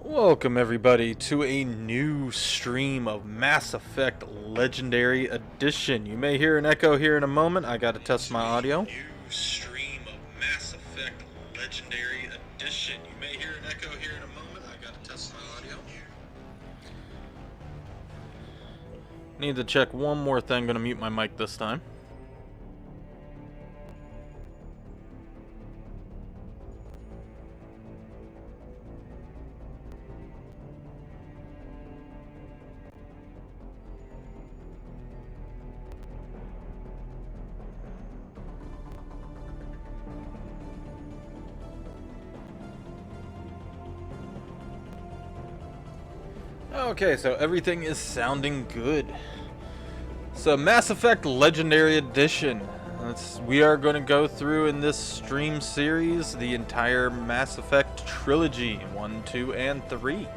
Welcome everybody to a new stream of Mass Effect Legendary Edition. You may hear an echo here in a moment. I gotta test my audio. New stream of Mass Effect Legendary Edition. You may hear an echo here in a moment. I gotta test my audio. Need to check one more thing. Gonna mute my mic this time. Okay, so everything is sounding good. So Mass Effect Legendary Edition. We are going to go through in this stream series the entire Mass Effect trilogy, 1, 2, and 3.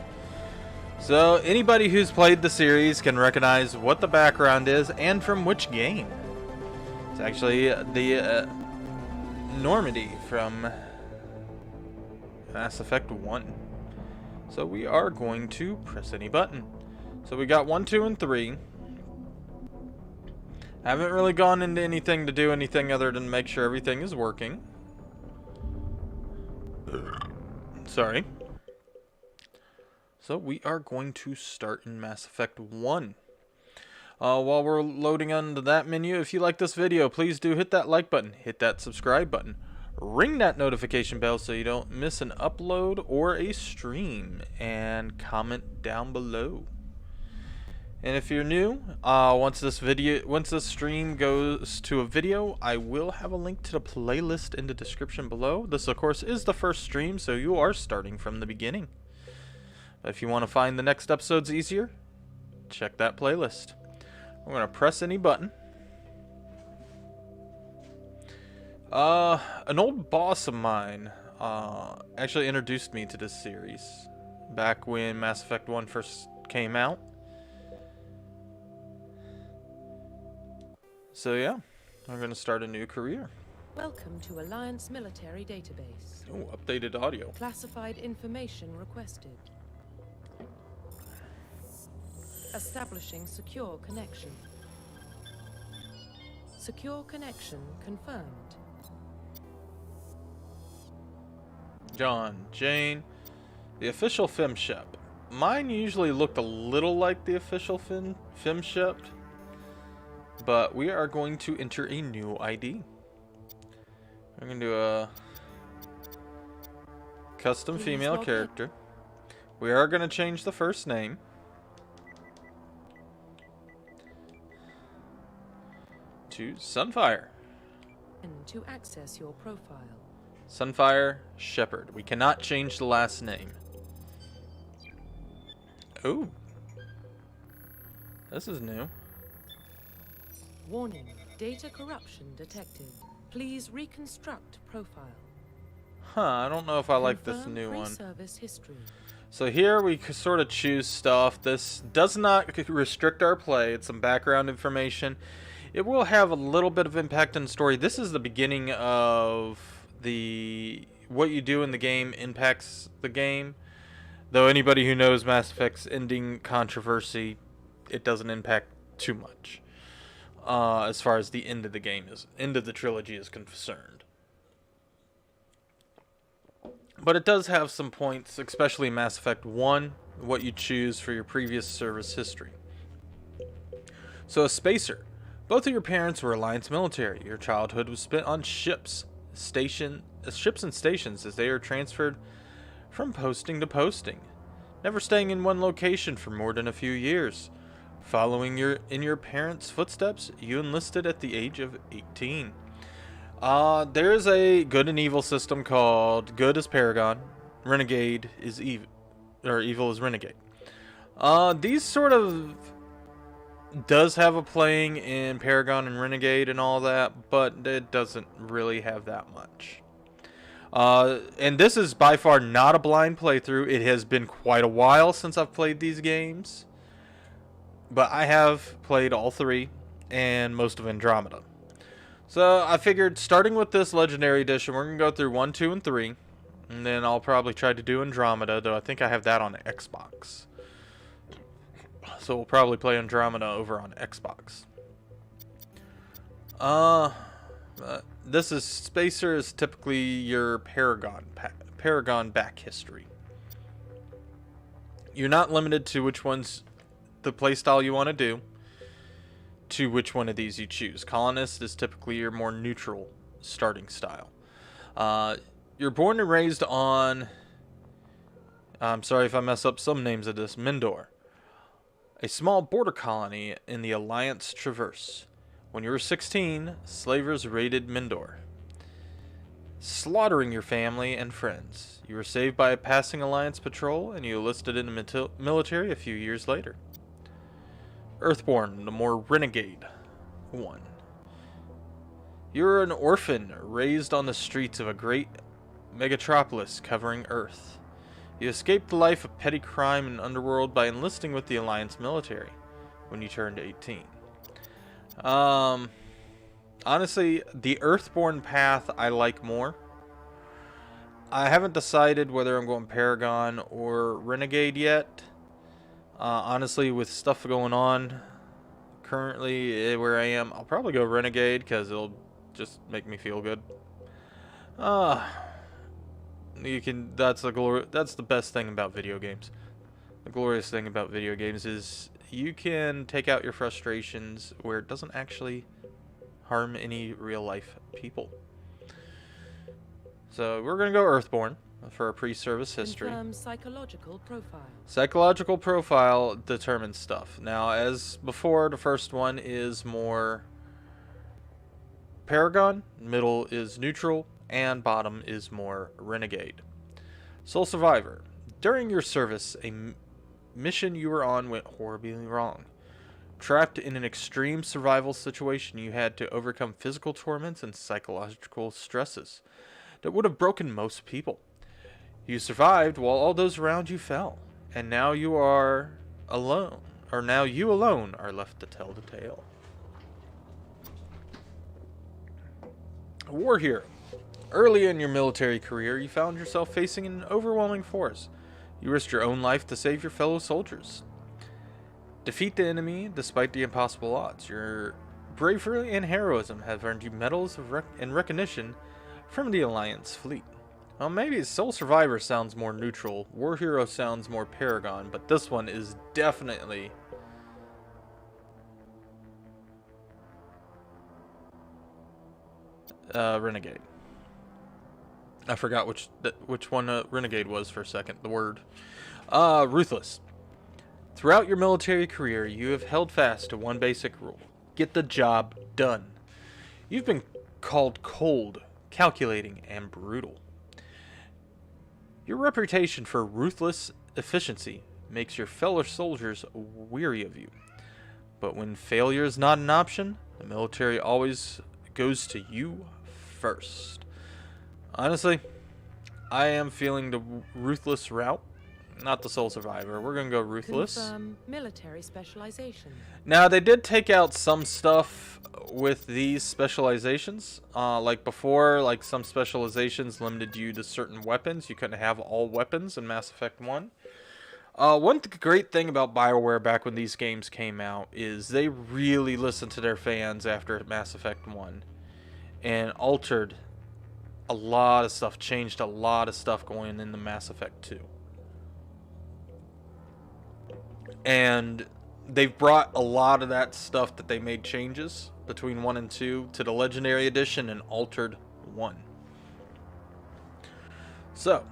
So anybody who's played the series can recognize what the background is and from which game. It's actually the Normandy from Mass Effect 1. So we are going to press any button. So we got 1, 2, and 3. Haven't really gone into anything to do anything other than make sure everything is working. Sorry. So we are going to start in Mass Effect 1. While we're loading onto that menu, if you like this video, please do hit that like button, hit that subscribe button. Ring that notification bell so you don't miss an upload or a stream, and comment down below. And if you're new, once this stream goes to a video, I will have a link to the playlist in the description below. This, of course, is the first stream, so you are starting from the beginning. But if you want to find the next episodes easier, check that playlist. I'm going to press any button. An old boss of mine actually introduced me to this series back when Mass Effect 1 first came out. So yeah, I'm going to start a new career. Welcome to Alliance Military Database. Oh, updated audio. Classified information requested. Establishing secure connection. Secure connection confirmed. John, Jane, the official FemShep. Mine usually looked a little like the official FemShep, but we are going to enter a new ID. I'm going to do a custom female character. We are going to change the first name to Sunfire. And to access your profile. Sunfire Shepherd. We cannot change the last name. Oh. This is new. Warning. Data corruption detected. Please reconstruct profile. Huh, I don't know if I like this new one. Service history. So here we sort of choose stuff. This does not restrict our play. It's some background information. It will have a little bit of impact on the story. This is the beginning of what you do in the game impacts the game. Though anybody who knows Mass Effect's ending controversy, it doesn't impact too much as far as the end of the trilogy is concerned. But it does have some points, especially Mass Effect 1, what you choose for your previous service history. So a spacer. Both of your parents were Alliance military. Your childhood was spent on ships and stations as they are transferred from posting to posting, never staying in one location for more than a few years. Following in your parents' footsteps, you enlisted at the age of 18. There's a good and evil system called good is Paragon, renegade is evil, or evil is renegade. These sort of does have a playing in Paragon and Renegade and all that, but it doesn't really have that much. And this is by far not a blind playthrough. It has been quite a while since I've played these games, but I have played all three and most of Andromeda. So I figured starting with this Legendary Edition, we're going to go through 1, 2, and 3. And then I'll probably try to do Andromeda, though I think I have that on Xbox. So we'll probably play Andromeda over on Xbox. This is Spacer is typically your Paragon back history. You're not limited to which one's the playstyle you want to do, to which one of these you choose. Colonist is typically your more neutral starting style. You're born and raised on, I'm sorry if I mess up some names of this, Mindor, a small border colony in the Alliance Traverse. When you were 16, slavers raided Mindor, slaughtering your family and friends. You were saved by a passing Alliance patrol, and you enlisted in the military a few years later. Earthborn, the more renegade one. You're an orphan raised on the streets of a great megatropolis covering Earth. You escaped the life of petty crime and underworld by enlisting with the Alliance military when you turned 18. Honestly, the Earthborn path I like more. I haven't decided whether I'm going Paragon or Renegade yet. Honestly, with stuff going on currently where I am, I'll probably go Renegade because it'll just make me feel good. That's the best thing about video games. The glorious thing about video games is you can take out your frustrations where it doesn't actually harm any real life people. So we're going to go Earthborn for a pre-service history. Confirm psychological profile. Psychological profile determines stuff. Now, as before, the first one is more Paragon, middle is neutral, and bottom is more Renegade. Sole Survivor. During your service, a mission you were on went horribly wrong. Trapped in an extreme survival situation, you had to overcome physical torments and psychological stresses that would have broken most people. You survived while all those around you fell, and now you are alone, or now you alone are left to tell the tale. A war hero. Early in your military career, you found yourself facing an overwhelming force. You risked your own life to save your fellow soldiers. Defeat the enemy despite the impossible odds. Your bravery and heroism have earned you medals and recognition from the Alliance fleet. Well, maybe Soul Survivor sounds more neutral, War Hero sounds more Paragon, but this one is definitely Renegade. I forgot which one Renegade was for a second, the word. Ruthless. Throughout your military career, you have held fast to one basic rule. Get the job done. You've been called cold, calculating, and brutal. Your reputation for ruthless efficiency makes your fellow soldiers weary of you. But when failure is not an option, the military always goes to you first. Honestly, I am feeling the ruthless route, not the Soul Survivor. We're gonna go ruthless. Confirm military specialization. Now, they did take out some stuff with these specializations. Like before, like some specializations limited you to certain weapons. You couldn't have all weapons in Mass Effect 1. One great thing about BioWare back when these games came out is they really listened to their fans after Mass Effect 1 and altered a lot of stuff, changed a lot of stuff going into Mass Effect 2. And they've brought a lot of that stuff that they made changes between 1 and 2 to the Legendary Edition and altered 1. So,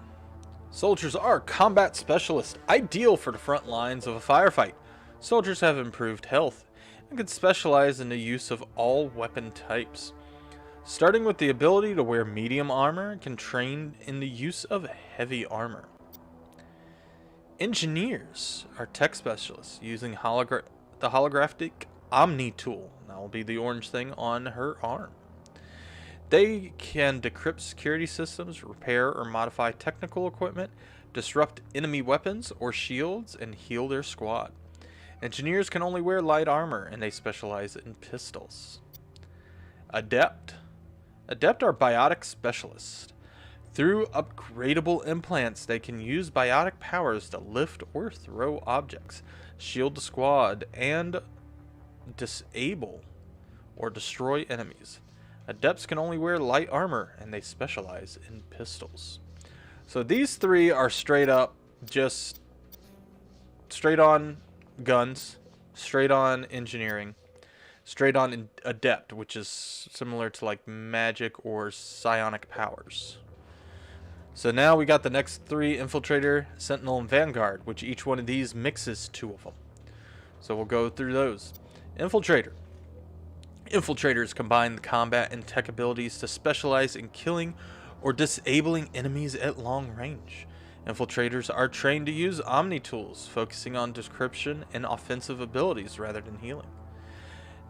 soldiers are combat specialists, ideal for the front lines of a firefight. Soldiers have improved health and can specialize in the use of all weapon types. Starting with the ability to wear medium armor, can train in the use of heavy armor. Engineers are tech specialists using the holographic Omni tool. That will be the orange thing on her arm. They can decrypt security systems, repair or modify technical equipment, disrupt enemy weapons or shields, and heal their squad. Engineers can only wear light armor, and they specialize in pistols. Adept. Adept are biotic specialists. Through upgradable implants, they can use biotic powers to lift or throw objects, shield the squad, and disable or destroy enemies. Adepts can only wear light armor, and they specialize in pistols. So these three are straight up, just straight on guns, straight on engineering, straight on adept, which is similar to like magic or psionic powers. So now we got the next three: Infiltrator, Sentinel, and Vanguard, which each one of these mixes two of them. So we'll go through those. Infiltrator. Infiltrators combine the combat and tech abilities to specialize in killing or disabling enemies at long range. Infiltrators are trained to use Omni tools, focusing on decryption and offensive abilities rather than healing.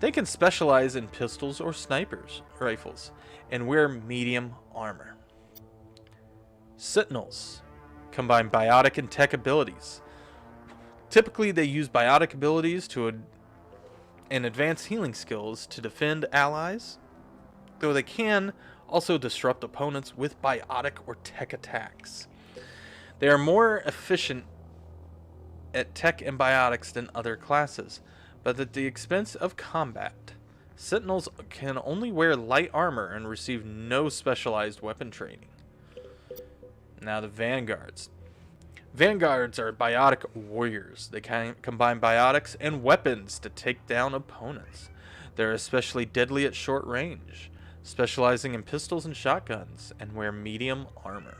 They can specialize in pistols or snipers rifles and wear medium armor. Sentinels combine biotic and tech abilities. Typically, they use biotic abilities and advanced healing skills to defend allies, though they can also disrupt opponents with biotic or tech attacks. They are more efficient at tech and biotics than other classes, but at the expense of combat. Sentinels can only wear light armor and receive no specialized weapon training. Now the Vanguards. Vanguards are biotic warriors. They can combine biotics and weapons to take down opponents. They're especially deadly at short range, specializing in pistols and shotguns, and wear medium armor.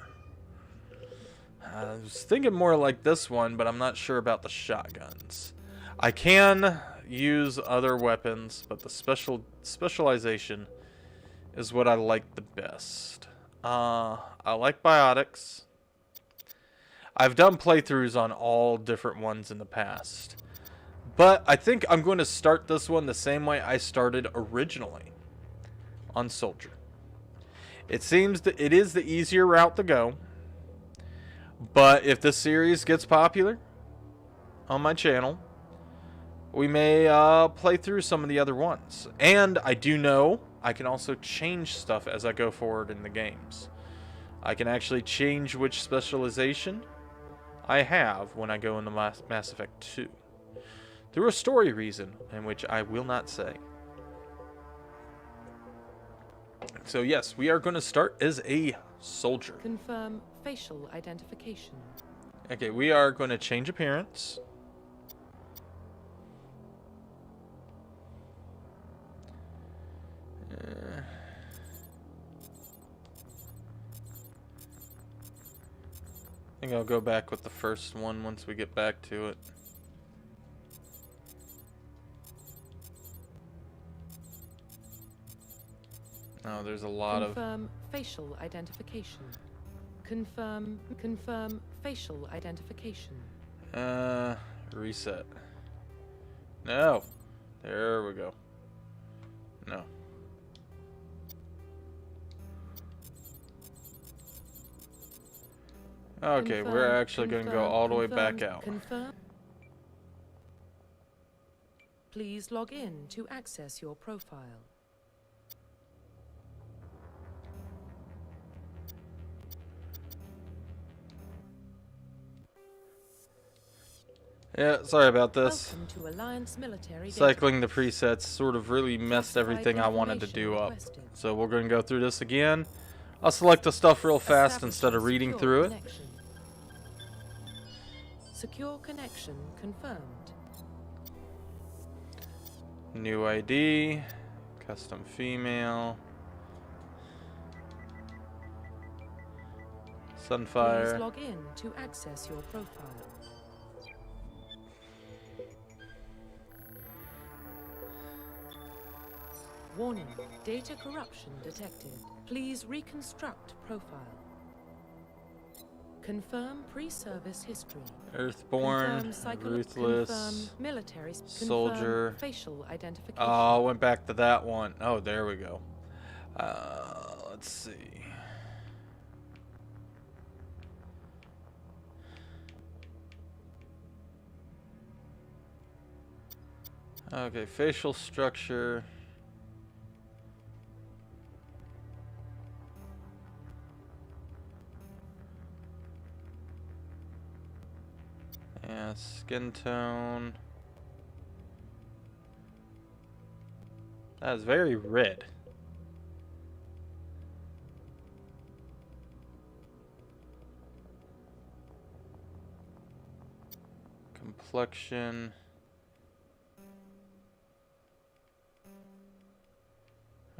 I was thinking more like this one, but I'm not sure about the shotguns. I can use other weapons, but the specialization is what I like the best. I like biotics. I've done playthroughs on all different ones in the past, but I think I'm going to start this one the same way I started originally, on Soldier. It seems that it is the easier route to go, but if this series gets popular on my channel, we may play through some of the other ones. And I do know I can also change stuff as I go forward in the games. I can actually change which specialization I have when I go into Mass Effect 2. Through a story reason, in which I will not say. So yes, we are going to start as a soldier. Confirm facial identification. Okay, we are going to change appearance. I think I'll go back with the first one once we get back to it. Oh, there's a lot of... Confirm facial identification. Confirm facial identification. Reset. No. There we go. No. Okay, we're actually going to go all the way back out. Confirm. Please log in to access your profile. Yeah, sorry about this. Welcome to Alliance Military Cycling the presets sort of really messed everything I wanted to do up. So we're going to go through this again. I'll select the stuff real fast instead of reading through it. Secure connection confirmed. New ID. Custom female. Sunfire. Please log in to access your profile. Warning, data corruption detected. Please reconstruct profile. Confirm pre-service history. Earthborn, Ruthless, confirm military, Soldier. confirm facial identification. Oh, I went back to that one. Oh, there we go. Let's see. Okay, facial structure. Yeah, skin tone. That is very red. Complexion.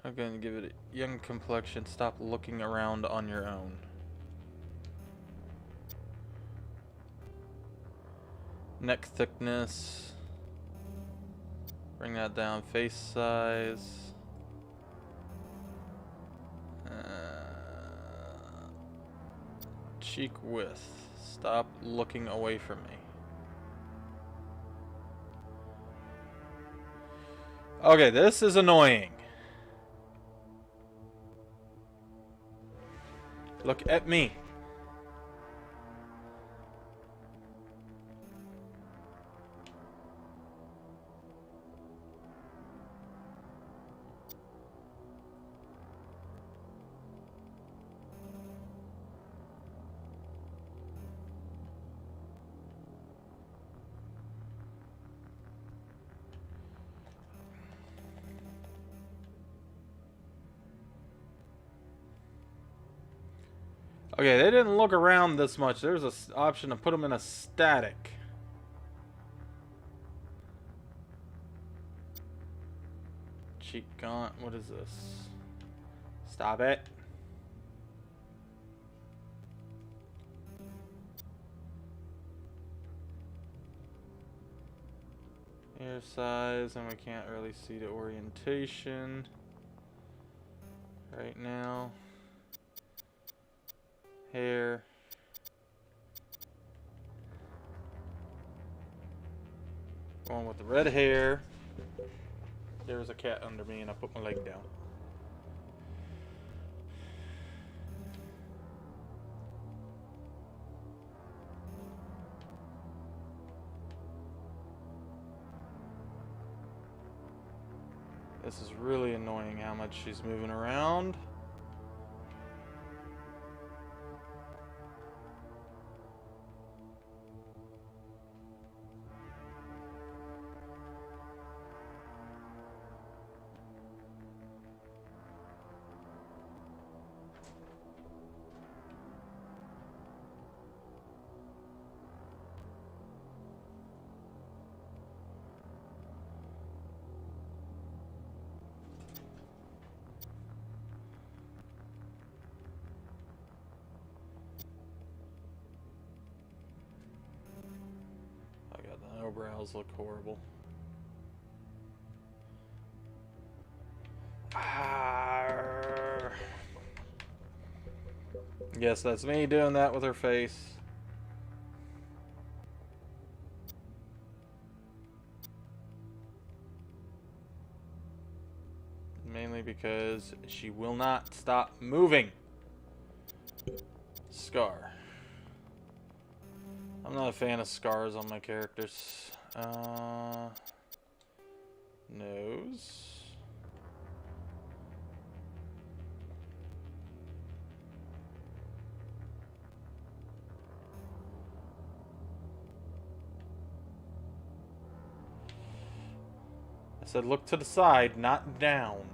I'm going to give it a young complexion. Stop looking around on your own. Neck thickness. Bring that down. Face size. Cheek width. Stop looking away from me. Okay, this is annoying. Look at me. Okay, they didn't look around this much. There's an option to put them in a static. Cheek gaunt. What is this? Stop it. Ear size, and we can't really see the orientation right now. Hair. Going with the red hair. There was a cat under me and I put my leg down. This is really annoying how much she's moving around. Eyebrows look horrible. Arrgh. Yes, that's me doing that with her face. Mainly because she will not stop moving. Scar. I'm not a fan of scars on my characters. Nose. I said look to the side, not down.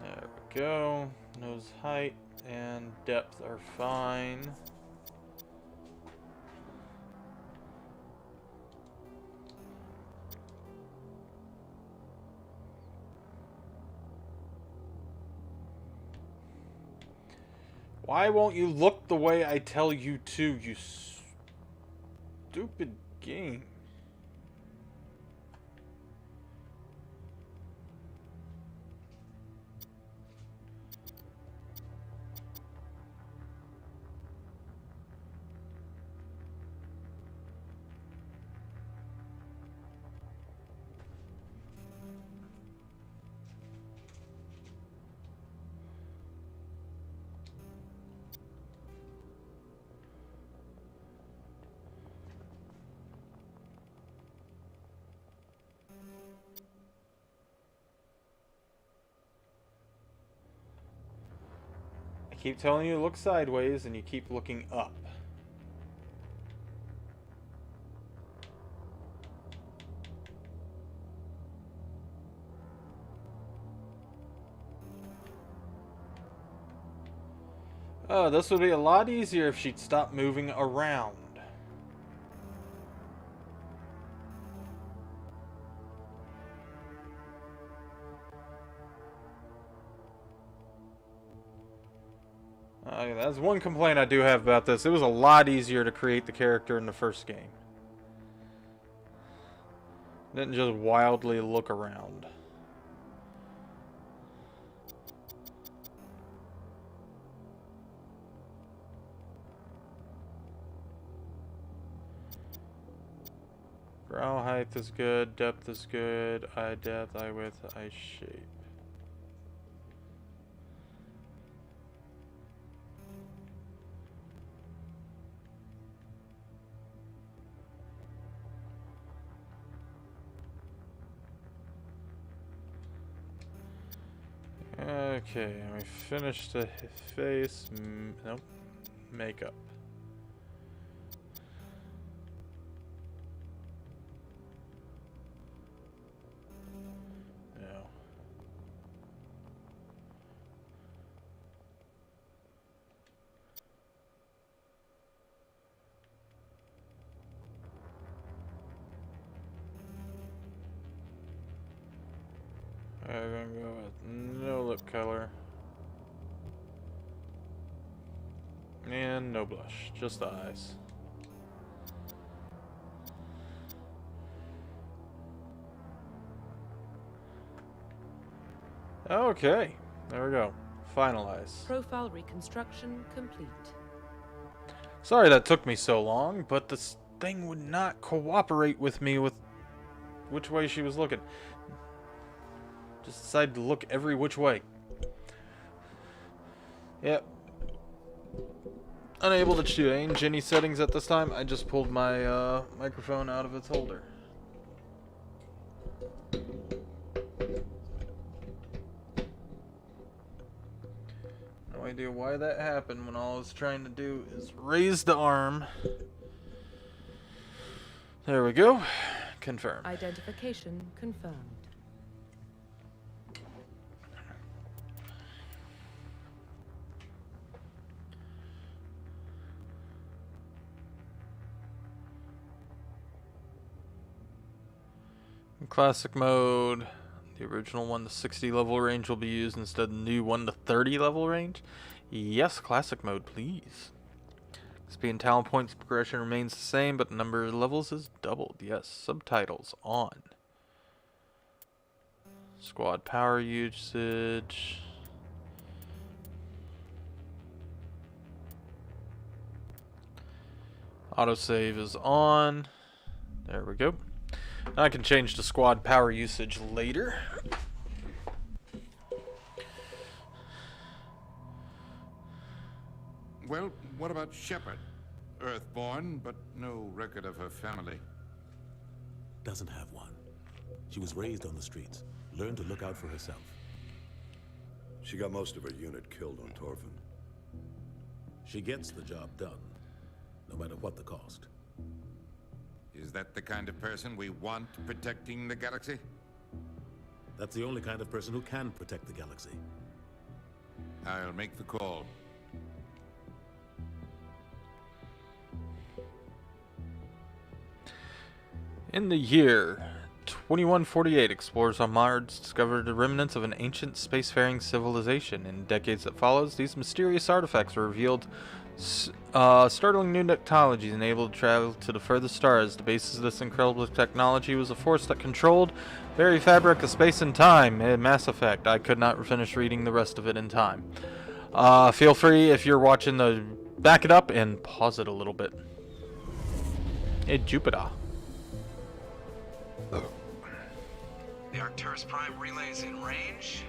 There we go. Nose height and depth are fine. Why won't you look the way I tell you to, you stupid game? keep telling you to look sideways, and you keep looking up. Oh, this would be a lot easier if she'd stop moving around. That's one complaint I do have about this. It was a lot easier to create the character in the first game. Didn't just wildly look around. Brow height is good, depth is good, eye depth, eye width, eye shape. Okay, we finished the face. Nope. Makeup. No. I'm gonna go with no lip color. And no blush, just the eyes. Okay, there we go. Finalize. Profile reconstruction complete. Sorry that took me so long, but this thing would not cooperate with me with which way she was looking. Just decided to look every which way. Yep. Unable to change any settings at this time. I just pulled my microphone out of its holder. No idea why that happened when all I was trying to do is raise the arm. There we go. Confirm. Identification confirmed. In classic mode, the original 1 to 60 level range will be used instead of the new 1 to 30 level range. Yes, classic mode, please. XP and talent points progression remains the same, but the number of levels is doubled. Yes, subtitles on. Squad power usage. Autosave is on. There we go. I can change the squad power usage later. Well, what about Shepard? Earthborn, but no record of her family. Doesn't have one. She was raised on the streets, learned to look out for herself. She got most of her unit killed on Torfin. She gets the job done, no matter what the cost. Is that the kind of person we want protecting the galaxy? That's the only kind of person who can protect the galaxy. I'll make the call. In the year 2148, explorers on Mars discovered the remnants of an ancient spacefaring civilization. In decades that follows, these mysterious artifacts were revealed startling new technology enabled to travel to the furthest stars. The basis of this incredible technology was a force that controlled the very fabric of space and time. Mass Effect. I could not finish reading the rest of it in time. Feel free, if you're watching, to back it up and pause it a little bit. Hey, Jupiter. The Arcturus Prime relay is in range.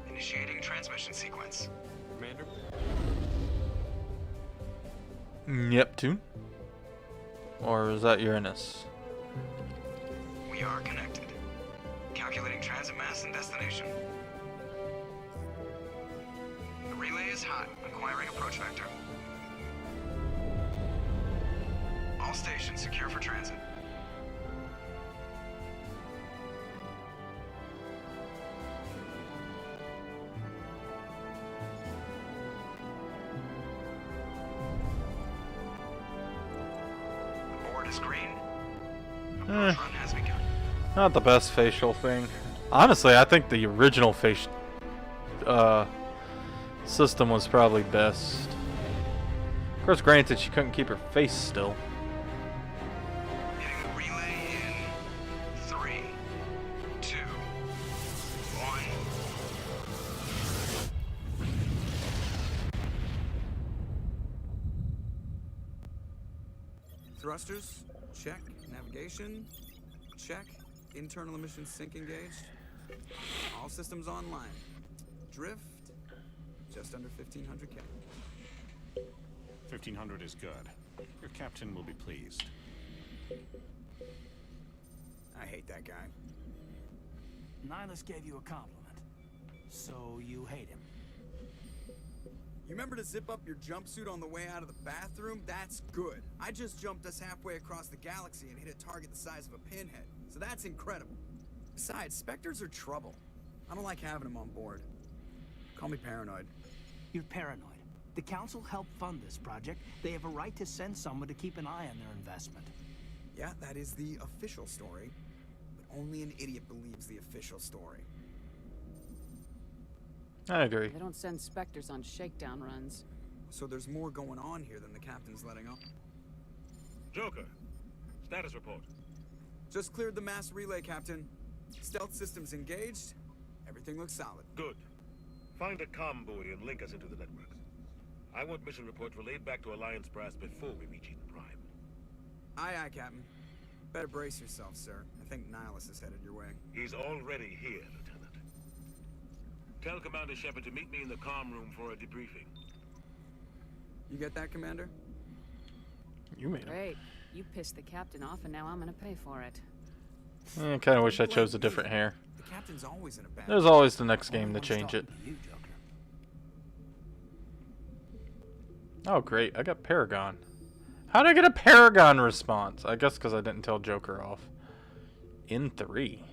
Initiating transmission sequence. Commander? Neptune? Or is that Uranus? We are connected. Calculating transit mass and destination. The Relay is hot. Acquiring approach vector. All stations secure for transit. The board is green. Approach run has begun. Not the best facial thing. Honestly, I think the original face system was probably best. Of course, granted, she couldn't keep her face still. Hitting the relay in 3, 2, 1. Thrusters, check. Navigation, check. Internal emissions sync engaged. All systems online. Drift, just under 1500K. 1500 is good. Your captain will be pleased. I hate that guy. Nihilus gave you a compliment. So you hate him. You remember to zip up your jumpsuit on the way out of the bathroom? That's good. I just jumped us halfway across the galaxy and hit a target the size of a pinhead. So that's incredible. Besides, Spectres are trouble. I don't like having them on board. Call me paranoid. You're paranoid. The Council helped fund this project. They have a right to send someone to keep an eye on their investment. Yeah, that is the official story. But only an idiot believes the official story. I agree. They don't send Spectres on shakedown runs. So there's more going on here than the captain's letting on. Joker, status report. Just cleared the mass relay, Captain. Stealth systems engaged. Everything looks solid. Good. Find a comm buoy and link us into the network. I want mission reports relayed back to Alliance brass before we reach Eden Prime. Aye, aye, Captain. Better brace yourself, sir. I think Nihilus is headed your way. He's already here, Lieutenant. Tell Commander Shepard to meet me in the comm room for a debriefing. You get that, Commander? You made it. Great. You pissed the captain off, and now I'm gonna pay for it. I kind of wish I chose a different hair. The captain's always in a bad. There's always the next game to change it. You, Joker. Oh, great. I got Paragon. How did I get a Paragon response? I guess because I didn't tell Joker off. In 3.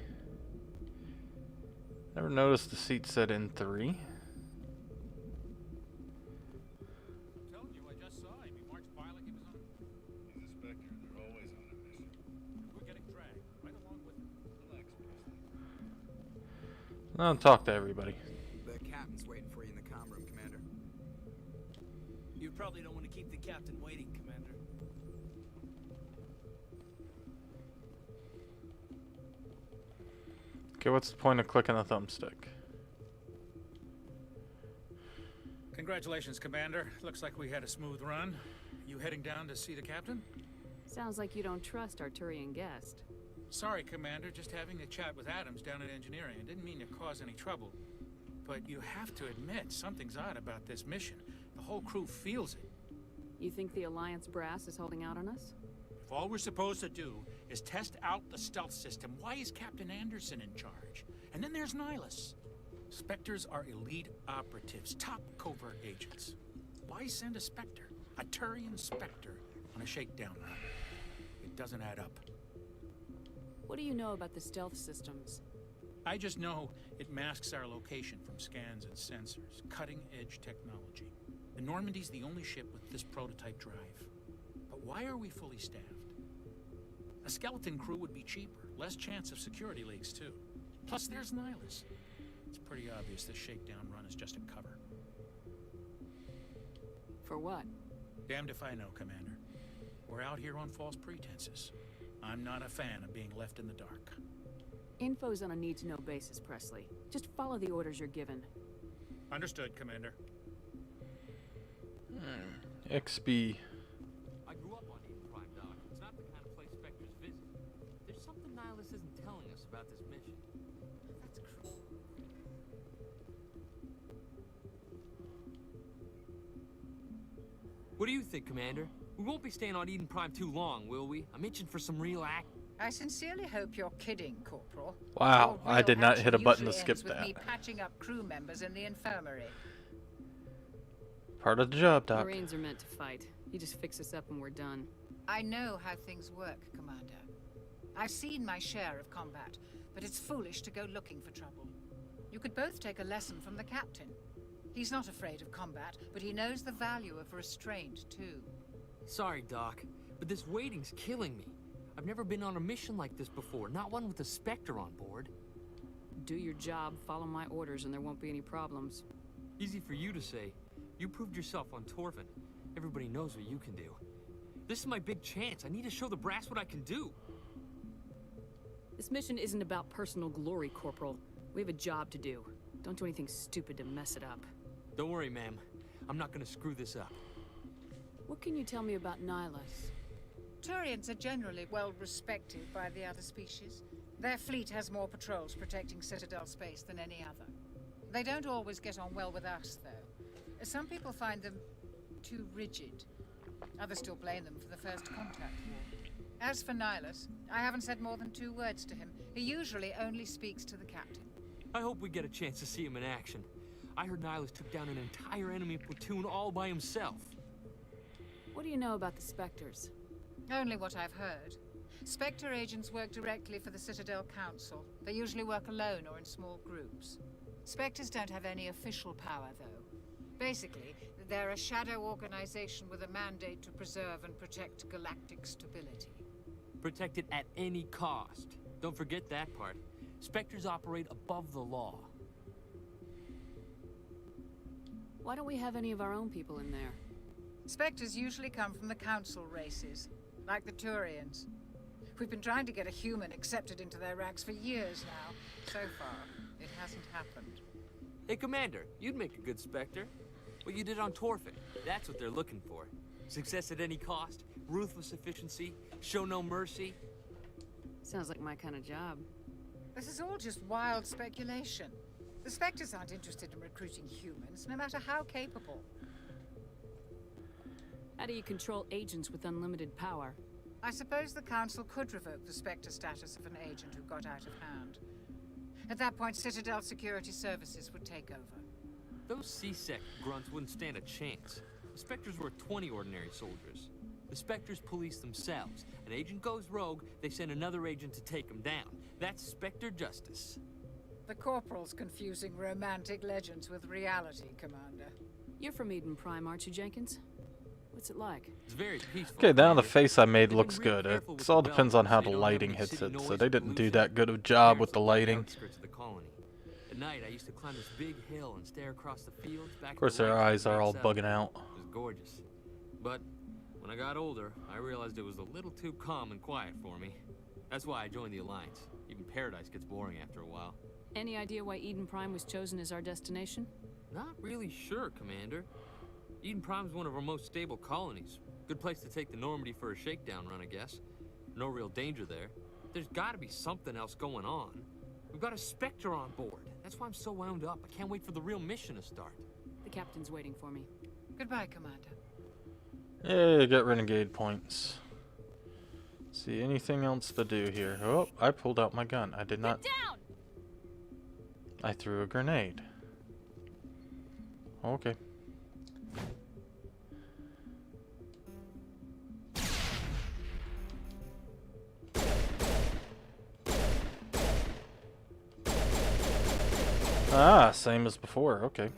Never noticed the seat said in 3. Told you, I just saw him. He marched by like he was on a... He's a Spectre. They're always on a mission. We're getting dragged right along with him. Relax, Presley. I'll talk to everybody. The captain's waiting for you in the comm room, Commander. You probably don't want to keep the captain waiting, Commander. Okay, what's the point of clicking the thumbstick? Congratulations, Commander. Looks like we had a smooth run. You heading down to see the captain? Sounds like you don't trust Arturian guest. Sorry, Commander. Just having a chat with Adams down at engineering. I didn't mean to cause any trouble. But you have to admit, something's odd about this mission. The whole crew feels it. You think the Alliance brass is holding out on us? If all we're supposed to do is test out the stealth system, why is Captain Anderson in charge? And then there's Nihilus. Spectres are elite operatives, top covert agents. Why send a Spectre, a Turian Spectre, on a shakedown run? It doesn't add up. What do you know about the stealth systems? I just know it masks our location from scans and sensors. Cutting-edge technology. The Normandy's the only ship with this prototype drive. But why are we fully staffed? A skeleton crew would be cheaper, less chance of security leaks too. Plus there's Nihilus. It's pretty obvious this shakedown run is just a cover. For what? Damned if I know, Commander. We're out here on false pretenses. I'm not a fan of being left in the dark. Info's on a need-to-know basis, Presley. Just follow the orders you're given. Understood, Commander. XB. I grew up on Eden Prime, Doc. It's not the kind of place Spectres visit. There's something Nihilus isn't telling us about this mission. That's cruel. What do you think, Commander? We won't be staying on Eden Prime too long, will we? I'm itching for some real act. I sincerely hope you're kidding, Corporal. Wow, Your I did not real hit a action button to usually skip ends with that. me patching up crew members in the infirmary. Part of the job, Doc. Marines are meant to fight. You just fix us up and we're done. I know how things work, Commander. I've seen my share of combat, but it's foolish to go looking for trouble. You could both take a lesson from the captain. He's not afraid of combat, but he knows the value of restraint, too. Sorry, Doc, but this waiting's killing me. I've never been on a mission like this before, not one with a Spectre on board. Do your job, follow my orders, and there won't be any problems. Easy for you to say. You proved yourself on Torvin. Everybody knows what you can do. This is my big chance. I need to show the brass what I can do. This mission isn't about personal glory, Corporal. We have a job to do. Don't do anything stupid to mess it up. Don't worry, ma'am. I'm not gonna screw this up. What can you tell me about Nihilus? Turians are generally well respected by the other species. Their fleet has more patrols protecting Citadel space than any other. They don't always get on well with us, though. Some people find them too rigid. Others still blame them for the First Contact War. As for Nihilus, I haven't said more than 2 words to him. He usually only speaks to the captain. I hope we get a chance to see him in action. I heard Nihilus took down an entire enemy platoon all by himself. What do you know about the Spectres? Only what I've heard. Spectre agents work directly for the Citadel Council. They usually work alone or in small groups. Spectres don't have any official power, though. Basically, they're a shadow organization with a mandate to preserve and protect galactic stability. Protect it at any cost. Don't forget that part. Spectres operate above the law. Why don't we have any of our own people in there? Spectres usually come from the Council races, like the Turians. We've been trying to get a human accepted into their ranks for years now. So far, it hasn't happened. Hey, Commander, you'd make a good Spectre. What you did on Torfin, that's what they're looking for. Success at any cost, ruthless efficiency, show no mercy. Sounds like my kind of job. This is all just wild speculation. The Spectres aren't interested in recruiting humans, no matter how capable. How do you control agents with unlimited power? I suppose the Council could revoke the Spectre status of an agent who got out of hand. At that point, Citadel Security Services would take over. Those C-Sec grunts wouldn't stand a chance. The Spectres were 20 ordinary soldiers. The Spectres police themselves. An agent goes rogue, they send another agent to take him down. That's Spectre justice. The Corporal's confusing romantic legends with reality, Commander. You're from Eden Prime, aren't you, Jenkins? What's it like? It's very peaceful. Okay, now the face I made looks good. It all depends on how the lighting hits it, so they didn't do that good of a job with the lighting. At night, I used to climb this big hill and stare across the fields back. Of course, their eyes are all bugging out. It was gorgeous. But when I got older, I realized it was a little too calm and quiet for me. That's why I joined the Alliance. Even Paradise gets boring after a while. Any idea why Eden Prime was chosen as our destination? Not really sure, Commander. Eden Prime's one of our most stable colonies. Good place to take the Normandy for a shakedown run, I guess. No real danger there. There's gotta be something else going on. We've got a Spectre on board. That's why I'm so wound up. I can't wait for the real mission to start. The captain's waiting for me. Goodbye, Commander. Yeah, get renegade points. See, anything else to do here? Oh, I pulled out my gun. I did not. Get down! I threw a grenade. Okay. Ah, same as before. Okay.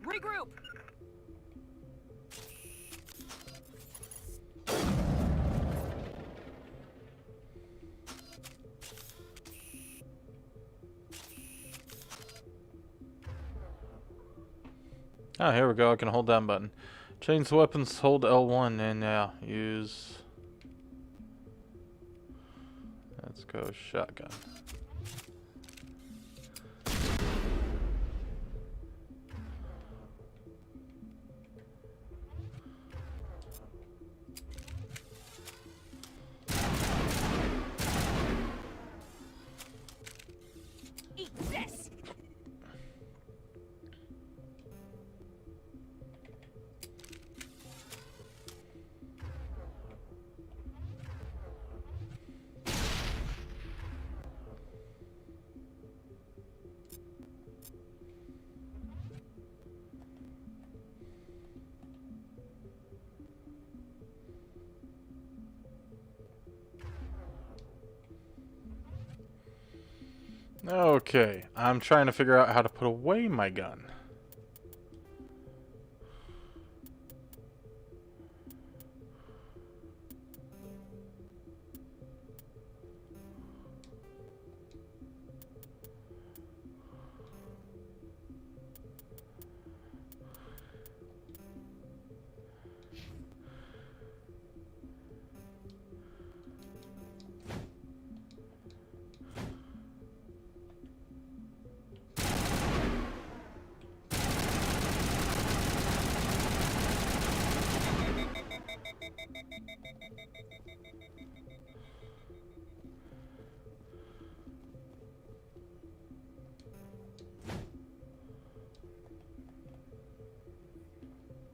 Regroup! Oh, here we go. I can hold down button. Change the weapons, hold L1, and use... Let's go shotgun. Eat this! Okay, I'm trying to figure out how to put away my gun.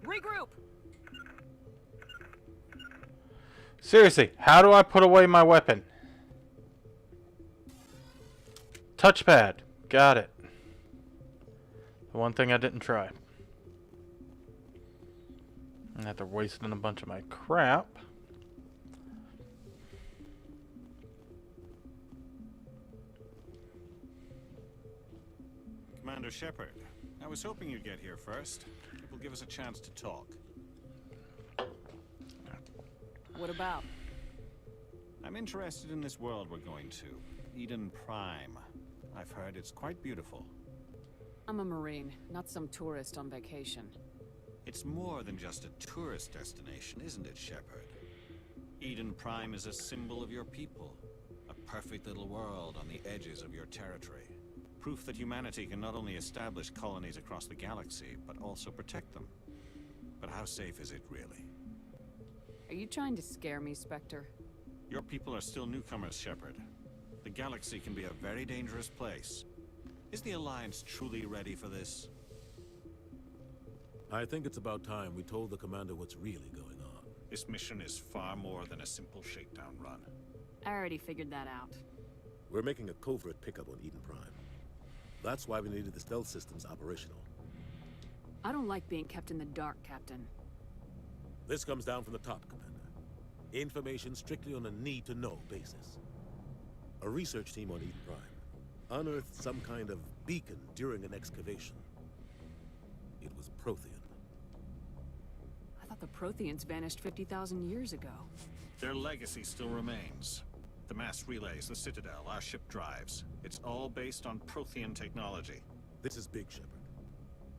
Regroup! Seriously, how do I put away my weapon? Touchpad. Got it. The one thing I didn't try. After wasting a bunch of my crap. Commander Shepard, I was hoping you'd get here first. It will give us a chance to talk. What about? I'm interested in this world we're going to. Eden Prime. I've heard it's quite beautiful. I'm a Marine, not some tourist on vacation. It's more than just a tourist destination, isn't it, Shepard? Eden Prime is a symbol of your people. A perfect little world on the edges of your territory. Proof that humanity can not only establish colonies across the galaxy, but also protect them. But how safe is it, really? Are you trying to scare me, Spectre? Your people are still newcomers, Shepard. The galaxy can be a very dangerous place. Is the Alliance truly ready for this? I think it's about time we told the commander what's really going on. This mission is far more than a simple shakedown run. I already figured that out. We're making a covert pickup on Eden Prime. That's why we needed the stealth systems operational. I don't like being kept in the dark, Captain. This comes down from the top, Commander. Information strictly on a need-to-know basis. A research team on Eden Prime unearthed some kind of beacon during an excavation. It was Prothean. I thought the Protheans vanished 50,000 years ago. Their legacy still remains. The mass relays, the Citadel, our ship drives. It's all based on Prothean technology. This is big, Shepard.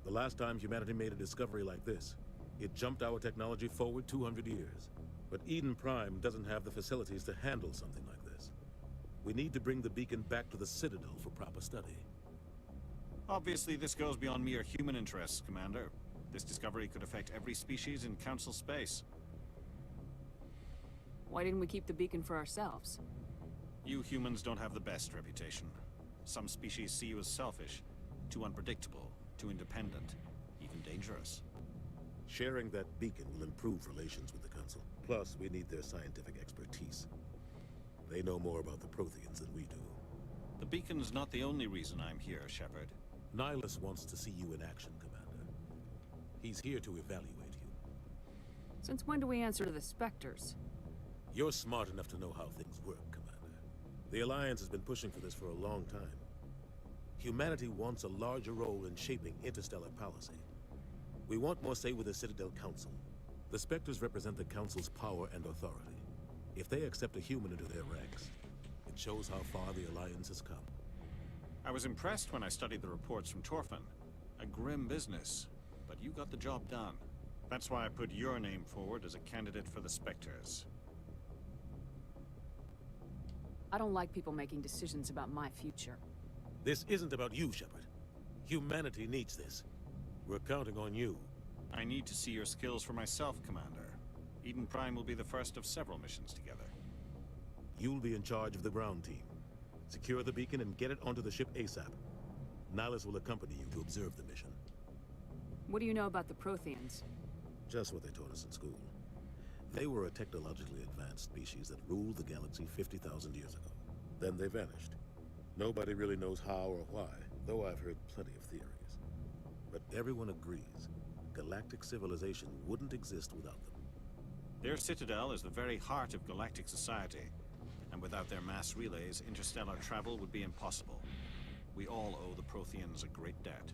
The last time humanity made a discovery like this, it jumped our technology forward 200 years. But Eden Prime doesn't have the facilities to handle something like this. We need to bring the beacon back to the Citadel for proper study. Obviously, this goes beyond mere human interests, Commander. This discovery could affect every species in Council space. Why didn't we keep the beacon for ourselves? You humans don't have the best reputation. Some species see you as selfish, too unpredictable, too independent, even dangerous. Sharing that beacon will improve relations with the Council. Plus, we need their scientific expertise. They know more about the Protheans than we do. The beacon's not the only reason I'm here, Shepard. Nihilus wants to see you in action, Commander. He's here to evaluate you. Since when do we answer to the Spectres? You're smart enough to know how things work, Commander. The Alliance has been pushing for this for a long time. Humanity wants a larger role in shaping interstellar policy. We want more say with the Citadel Council. The Spectres represent the Council's power and authority. If they accept a human into their ranks, it shows how far the Alliance has come. I was impressed when I studied the reports from Torfin. A grim business, but you got the job done. That's why I put your name forward as a candidate for the Spectres. I don't like people making decisions about my future. This isn't about you, Shepard. Humanity needs this. We're counting on you. I need to see your skills for myself, Commander. Eden Prime will be the first of several missions together. You'll be in charge of the ground team. Secure the beacon and get it onto the ship ASAP. Nihilus will accompany you to observe the mission. What do you know about the Protheans? Just what they taught us in school. They were a technologically advanced species that ruled the galaxy 50,000 years ago. Then they vanished. Nobody really knows how or why, though I've heard plenty of theories. But everyone agrees, galactic civilization wouldn't exist without them. Their citadel is the very heart of galactic society, and without their mass relays, interstellar travel would be impossible. We all owe the Protheans a great debt.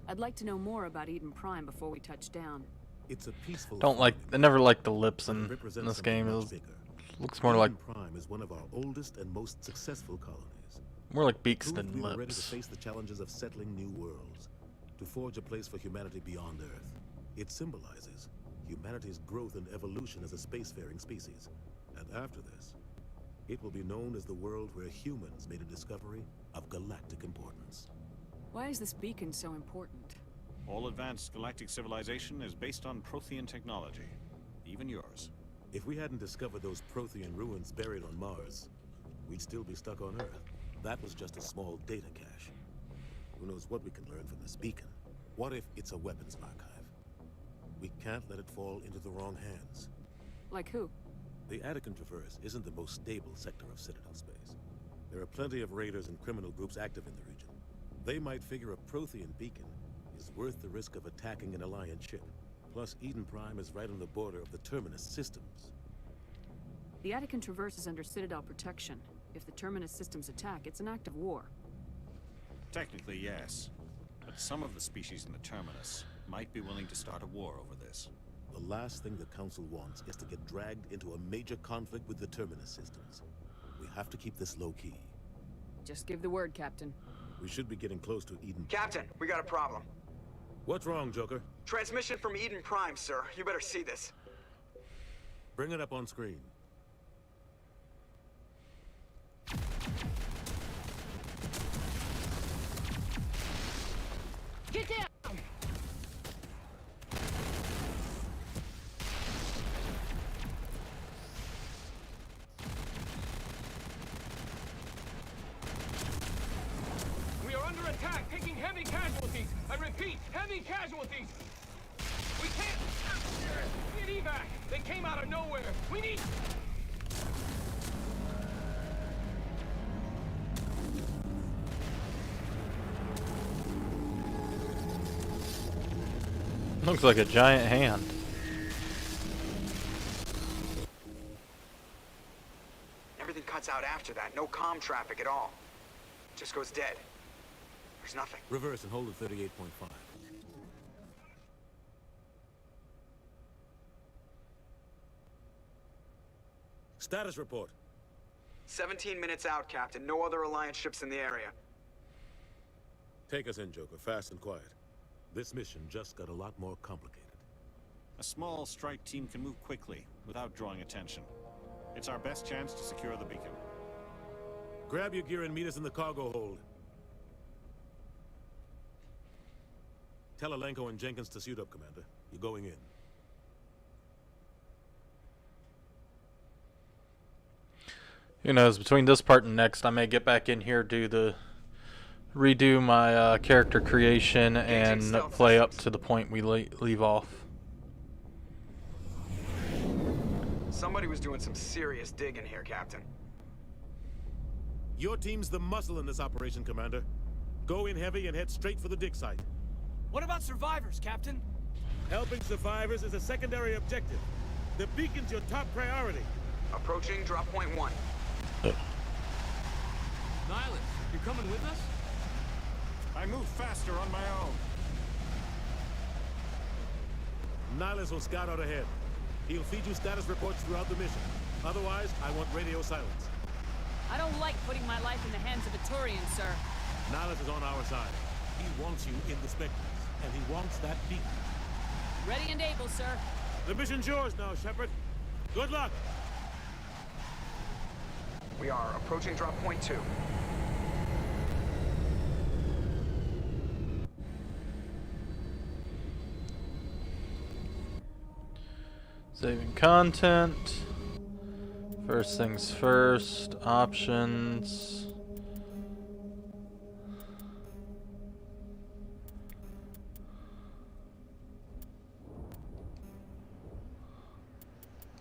I'd like to know more about Eden Prime before we touch down. It's a peaceful. I never liked the lips in this game. Looks more like Prime is one of our oldest and most successful colonies. more like beaks Proved than we were ready to lips. face the challenges of settling new worlds, to forge a place for humanity beyond Earth. It symbolizes humanity's growth and evolution as a spacefaring species. And after this, it will be known as the world where humans made a discovery of galactic importance. Why is this beacon so important? All advanced galactic civilization is based on Prothean technology, even yours. If we hadn't discovered those Prothean ruins buried on Mars, we'd still be stuck on Earth. That was just a small data cache. Who knows what we can learn from this beacon? What if it's a weapons archive? We can't let it fall into the wrong hands. Like who? The Attican Traverse isn't the most stable sector of Citadel space. There are plenty of raiders and criminal groups active in the region. They might figure a Prothean beacon is worth the risk of attacking an Alliance ship. Plus, Eden Prime is right on the border of the Terminus systems. The Attican Traverse is under Citadel protection. If the Terminus systems attack, it's an act of war. Technically, yes. But some of the species in the Terminus might be willing to start a war over this. The last thing the Council wants is to get dragged into a major conflict with the Terminus systems. We have to keep this low-key. Just give the word, Captain. We should be getting close to Eden. Captain, we got a problem. What's wrong, Joker? Transmission from Eden Prime, sir. You better see this. Bring it up on screen. Get down! We are under attack, taking heavy casualties. I repeat, heavy casualties. We can't... We need evac. They came out of nowhere. We need... Looks like a giant hand. Everything cuts out after that. No comm traffic at all. Just goes dead. There's nothing. Reverse and hold at 38.5. Status report. 17 minutes out, Captain. No other Alliance ships in the area. Take us in, Joker. Fast and quiet. This mission just got a lot more complicated. A small strike team can move quickly, without drawing attention. It's our best chance to secure the beacon. Grab your gear and meet us in the cargo hold. Tell Alenko and Jenkins to suit up, Commander. You're going in. Who knows, between this part and next, I may get back in here, redo my character creation and play up to the point we leave off. Somebody was doing some serious digging here, Captain. Your team's the muscle in this operation, Commander. Go in heavy and head straight for the dig site. What about survivors, Captain? Helping survivors is a secondary objective. The beacon's your top priority. Approaching drop point 1. Nihilus, you're coming with us? I move faster on my own. Nihilus will scout out ahead. He'll feed you status reports throughout the mission. Otherwise, I want radio silence. I don't like putting my life in the hands of a Turian, sir. Nihilus is on our side. He wants you in the Spectres, and he wants that beacon. Ready and able, sir. The mission's yours now, Shepard. Good luck. We are approaching drop point 2. Saving content. First things first. Options.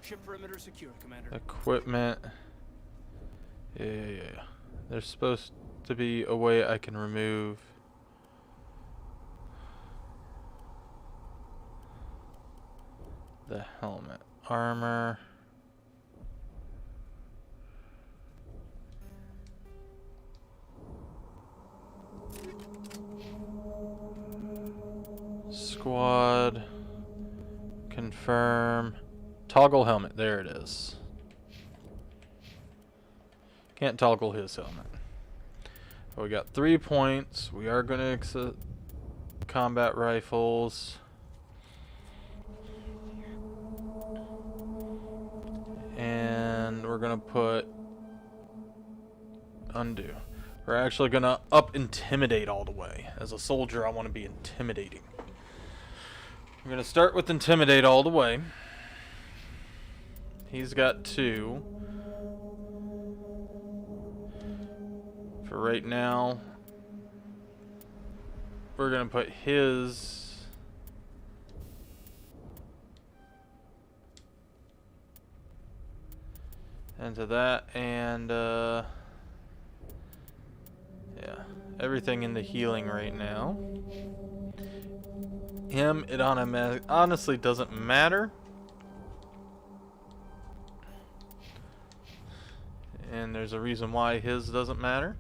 Ship perimeter secure, Commander. Equipment. Yeah. There's supposed to be a way I can remove the helmet. Armor. Squad. Confirm. Toggle helmet. There it is. Can't toggle his helmet. We got 3 points. We are going to accept combat rifles. And we're going to put undo. We're actually going to up intimidate all the way. As a soldier, I want to be intimidating. We're going to start with intimidate all the way. He's got 2. For right now, we're going to put his into that, and yeah, everything in the healing right now. Him, it honestly doesn't matter. And there's a reason why his doesn't matter.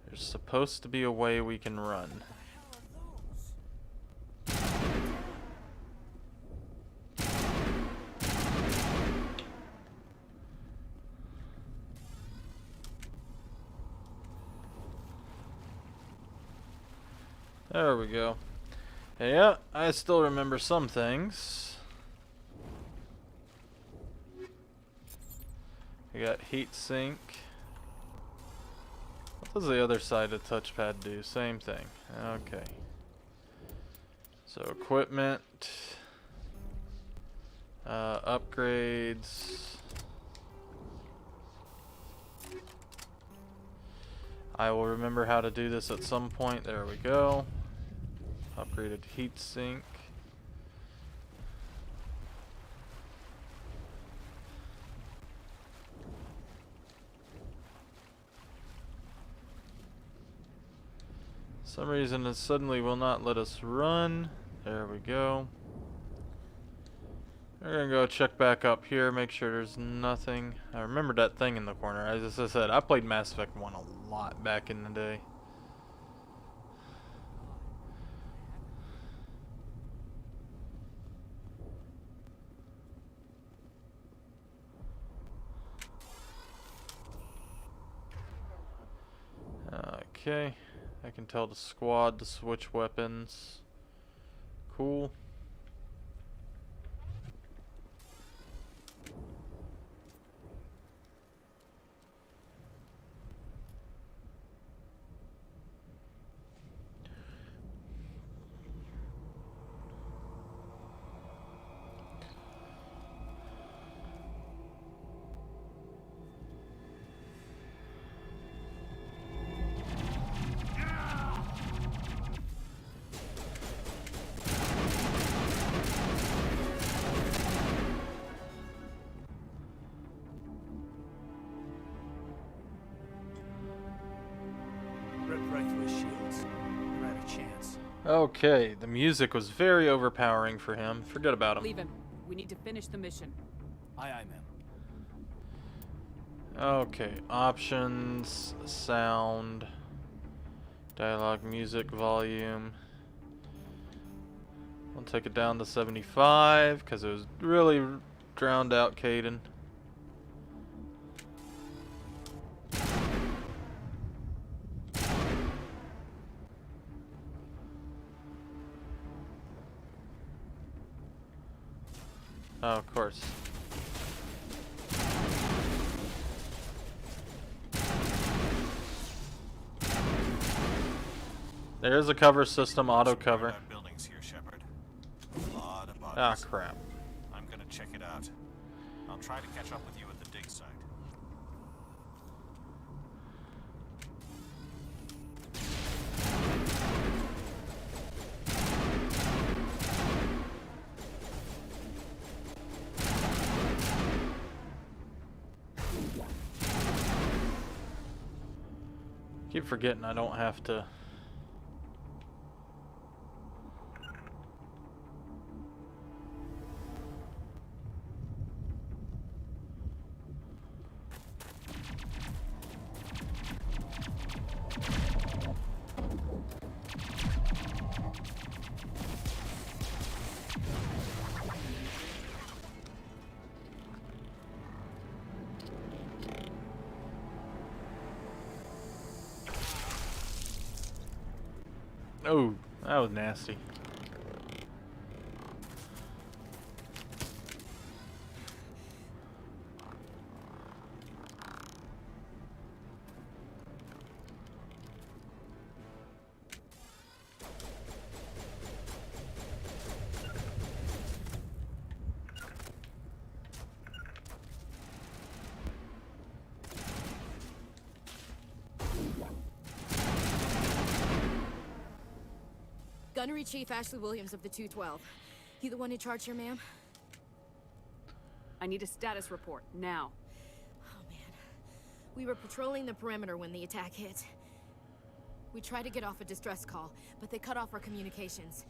There's supposed to be a way we can run. There we go. Yeah, I still remember some things. We got heat sink. What does the other side of the touchpad do? Same thing. Okay. So equipment. Upgrades. I will remember how to do this at some point. There we go. Upgraded heat sink. For some reason it suddenly will not let us run. There we go. We're gonna go check back up here, make sure there's nothing. I remember that thing in the corner. As I said, I played Mass Effect 1 a lot back in the day. Okay, I can tell the squad to switch weapons. Cool. Okay, the music was very overpowering for him. Forget about him. Leave him. We need to finish the mission. Aye, aye, ma'am. Okay, options, sound, dialogue, music, volume. I'll take it down to 75 because it was really drowned out, Caden. Oh, of course. There's a cover system, auto cover. Buildings here, Shepard. Ah, crap. I'm gonna check it out. I'll try to catch up with you at the dig site. Keep forgetting I don't have to. Oh, that was nasty. Gunnery Chief Ashley Williams of the 212. You the one in charge here, ma'am? I need a status report, now. Oh, man. We were patrolling the perimeter when the attack hit. We tried to get off a distress call, but they cut off our communications.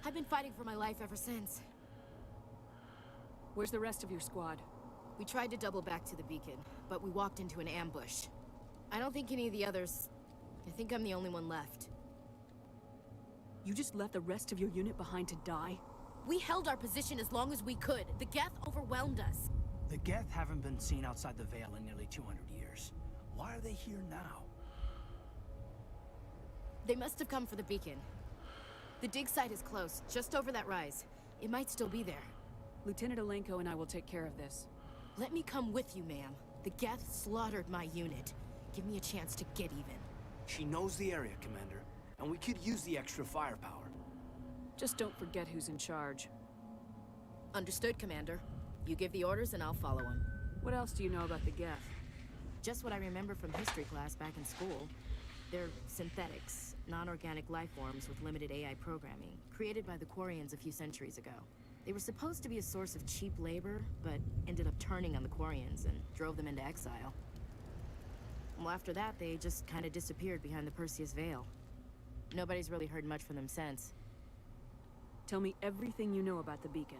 I've been fighting for my life ever since. Where's the rest of your squad? We tried to double back to the beacon, but we walked into an ambush. I don't think any of the others... I think I'm the only one left. You just left the rest of your unit behind to die? We held our position as long as we could. The Geth overwhelmed us. The Geth haven't been seen outside the Veil in nearly 200 years. Why are they here now? They must have come for the beacon. The dig site is close, just over that rise. It might still be there. Lieutenant Alenko and I will take care of this. Let me come with you, ma'am. The Geth slaughtered my unit. Give me a chance to get even. She knows the area, Commander, and we could use the extra firepower. Just don't forget who's in charge. Understood, Commander. You give the orders and I'll follow them. What else do you know about the Geth? Just what I remember from history class back in school. They're synthetics, non-organic life forms with limited AI programming, created by the Quarians a few centuries ago. They were supposed to be a source of cheap labor, but ended up turning on the Quarians and drove them into exile. Well, after that, they just kind of disappeared behind the Perseus Veil. Nobody's really heard much from them since. Tell me everything you know about the beacon.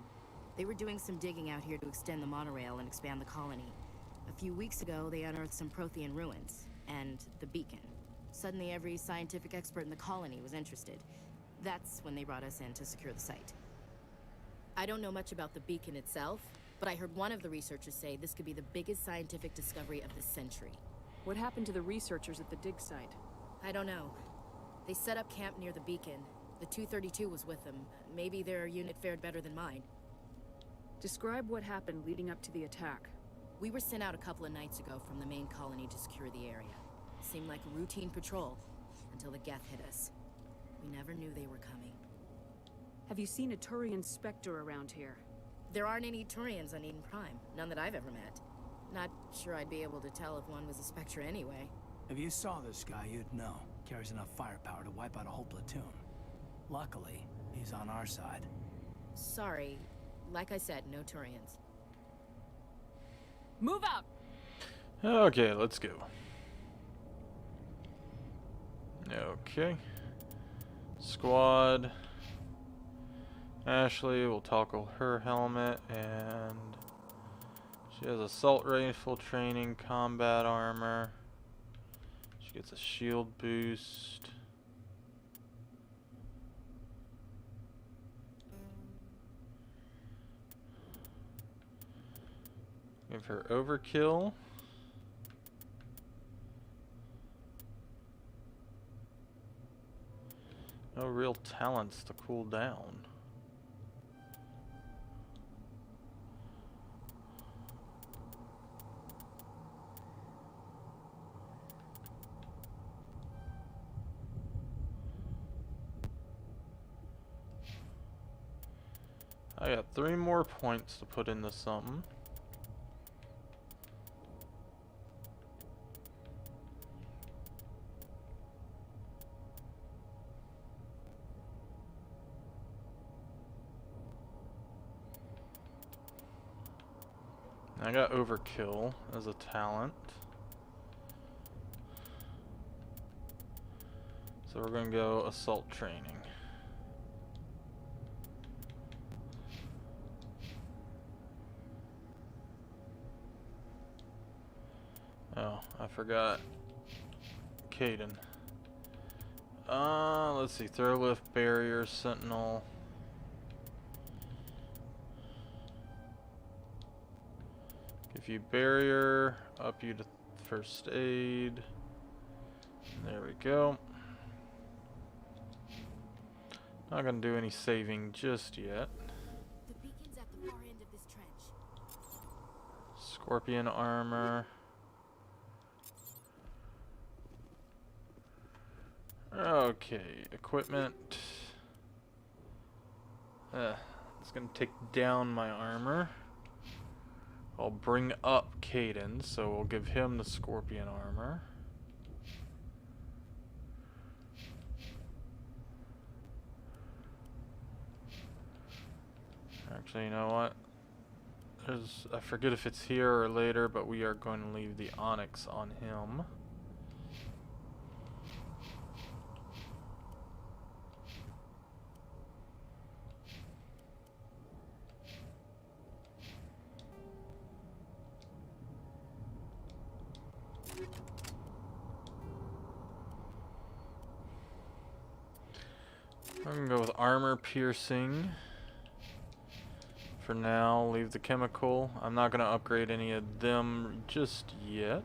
They were doing some digging out here to extend the monorail and expand the colony. A few weeks ago, they unearthed some Prothean ruins, and the beacon. Suddenly, every scientific expert in the colony was interested. That's when they brought us in to secure the site. I don't know much about the beacon itself, but I heard one of the researchers say this could be the biggest scientific discovery of the century. What happened to the researchers at the dig site? I don't know. They set up camp near the beacon. The 232 was with them. Maybe their unit fared better than mine. Describe what happened leading up to the attack. We were sent out a couple of nights ago from the main colony to secure the area. Seemed like a routine patrol, until the Geth hit us. We never knew they were coming. Have you seen a Turian Spectre around here? There aren't any Turians on Eden Prime. None that I've ever met. Not sure I'd be able to tell if one was a Spectre anyway. If you saw this guy, you'd know. Carries enough firepower to wipe out a whole platoon. Luckily, he's on our side. Sorry. Like I said, no Turians. Move out! Okay, let's go. Okay. Squad. Ashley will toggle her helmet, and she has assault rifle training, combat armor. She gets a shield boost. Give her overkill. No real talents to cool down. I got 3 more points to put into something. I got overkill as a talent. So we're gonna go assault training. Oh, I forgot Caden. Let's see, throw lift, barrier, sentinel. Give you barrier, up you to first aid. There we go. Not gonna do any saving just yet. The beacon's at the far end of this trench. Scorpion armor. Okay, equipment. It's gonna take down my armor. I'll bring up Caden, so we'll give him the scorpion armor. Actually, you know what? I forget if it's here or later, but we are going to leave the onyx on him. I'm gonna go with armor piercing. For now, leave the chemical. I'm not gonna upgrade any of them just yet.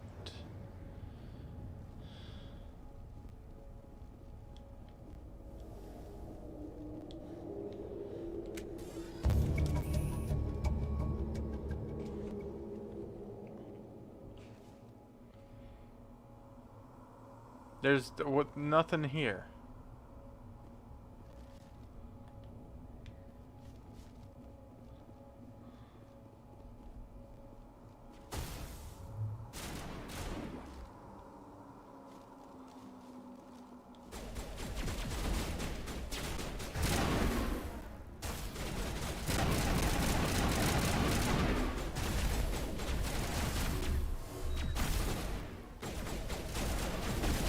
There's nothing here.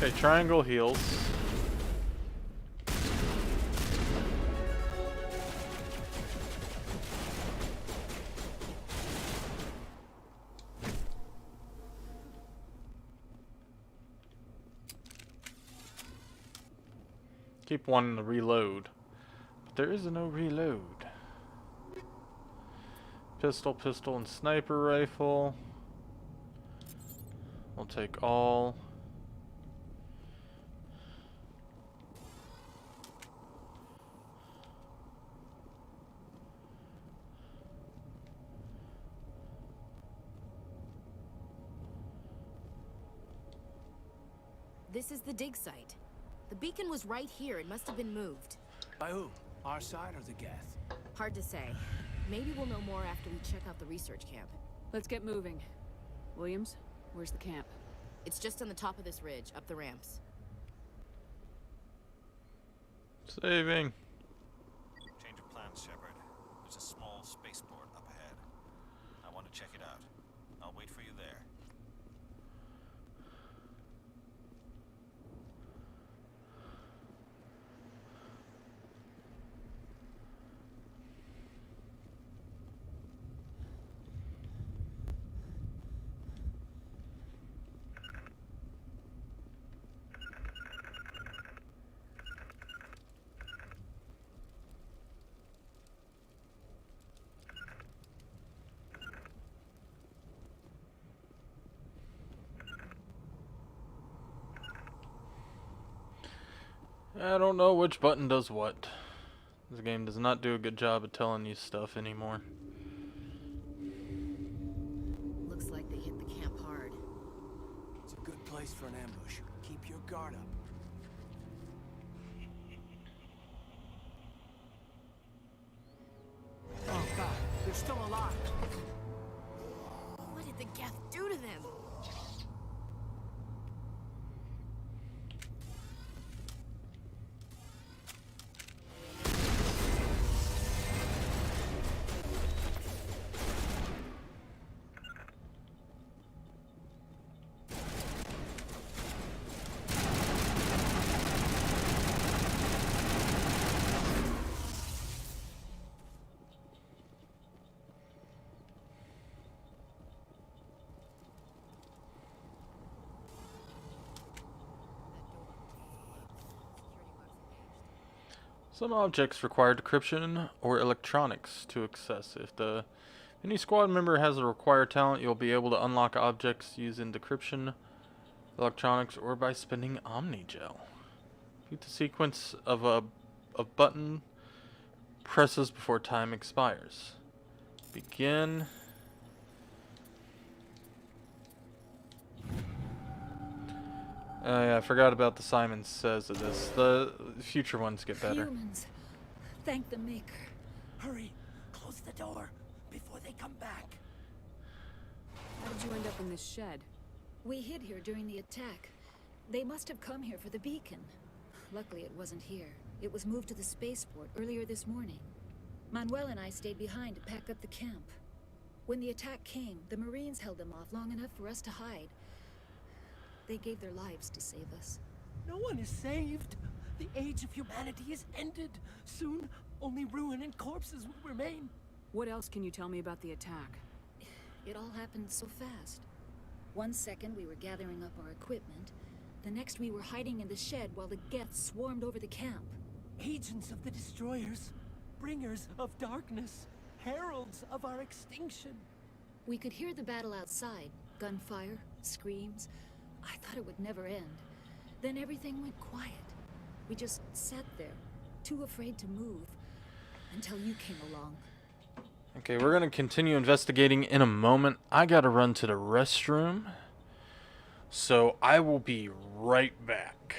Okay, triangle heals. Keep wanting to reload, but there is no reload. Pistol, pistol, and sniper rifle. We'll take all. This is the dig site. The beacon was right here. It must have been moved. By who? Our side or the Geth? Hard to say. Maybe we'll know more after we check out the research camp. Let's get moving. Williams, where's the camp? It's just on the top of this ridge, up the ramps. Saving. Change of plans, Shepard. There's a small spaceport up ahead. I want to check it out. I'll wait for you there. I don't know which button does what. This game does not do a good job of telling you stuff anymore. Looks like they hit the camp hard. It's a good place for an ambush. Keep your guard up. Oh god, they're still alive. What did the Geth do to them? Some objects require decryption or electronics to access. If any squad member has a required talent, you'll be able to unlock objects using decryption, electronics, or by spending Omnigel. Repeat the sequence of a of button presses before time expires. Begin. Yeah, I forgot about the Simon Says of this. The future ones get better. Humans, thank the Maker. Hurry, close the door before they come back. How did you end up in this shed? We hid here during the attack. They must have come here for the beacon. Luckily, it wasn't here. It was moved to the spaceport earlier this morning. Manuel and I stayed behind to pack up the camp. When the attack came, the Marines held them off long enough for us to hide. They gave their lives to save us. No one is saved. The age of humanity is ended. Soon, only ruin and corpses will remain. What else can you tell me about the attack? It all happened so fast. 1 second we were gathering up our equipment. The next we were hiding in the shed while the Geth swarmed over the camp. Agents of the Destroyers, bringers of darkness, heralds of our extinction. We could hear the battle outside. Gunfire, screams. I thought it would never end. Then everything went quiet. We just sat there, too afraid to move, until you came along. Okay, we're going to continue investigating in a moment. I got to run to the restroom, so I will be right back.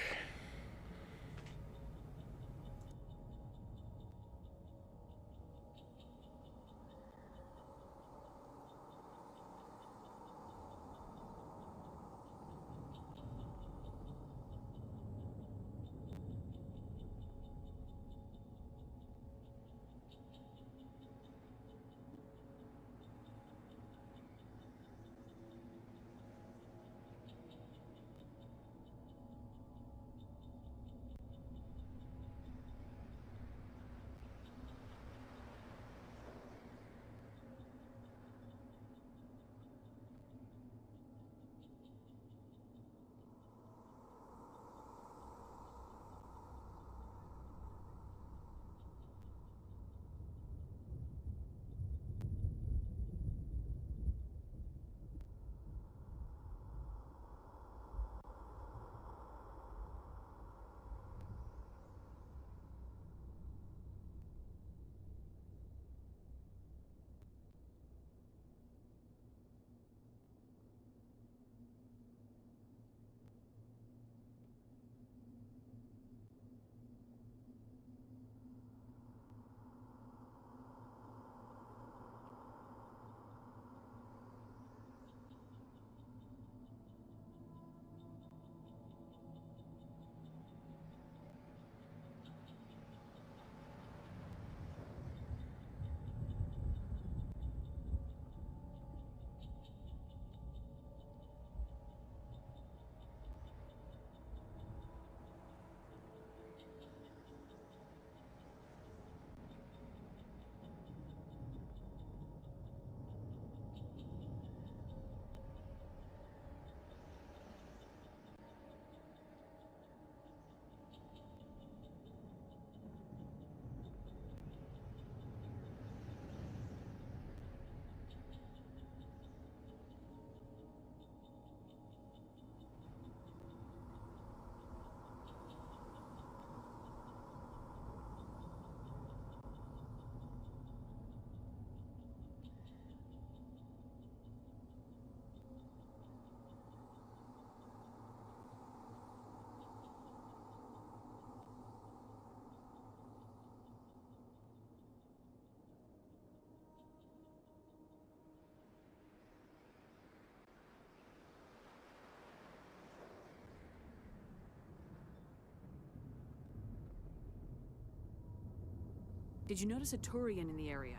Did you notice a Turian in the area?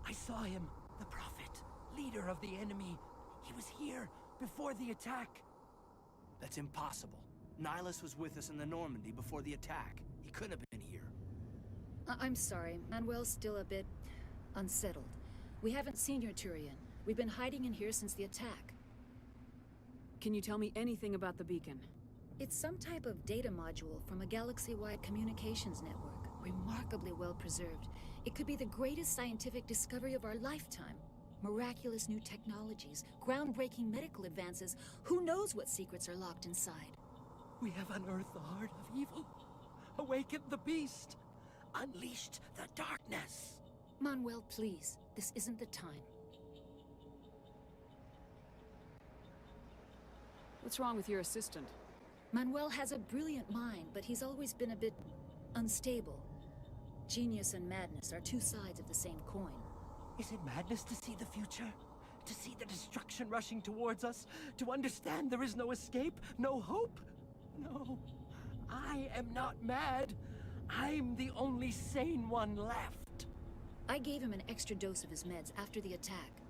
I saw him, the Prophet, leader of the enemy. He was here before the attack. That's impossible. Nihilus was with us in the Normandy before the attack. He couldn't have been here. I'm sorry. Manuel's still a bit unsettled. We haven't seen your Turian. We've been hiding in here since the attack. Can you tell me anything about the beacon? It's some type of data module from a galaxy-wide communications network. Remarkably well preserved. It could be the greatest scientific discovery of our lifetime. Miraculous new technologies, groundbreaking medical advances. Who knows what secrets are locked inside? We have unearthed the heart of evil. Awakened the beast. unleashed the darkness. Manuel, please. This isn't the time. What's wrong with your assistant? Manuel has a brilliant mind, but he's always been a bit unstable. Genius and madness are two sides of the same coin. Is it madness to see the future? To see the destruction rushing towards us? To understand there is no escape? No hope? No. I am not mad. I'm the only sane one left. I gave him an extra dose of his meds after the attack.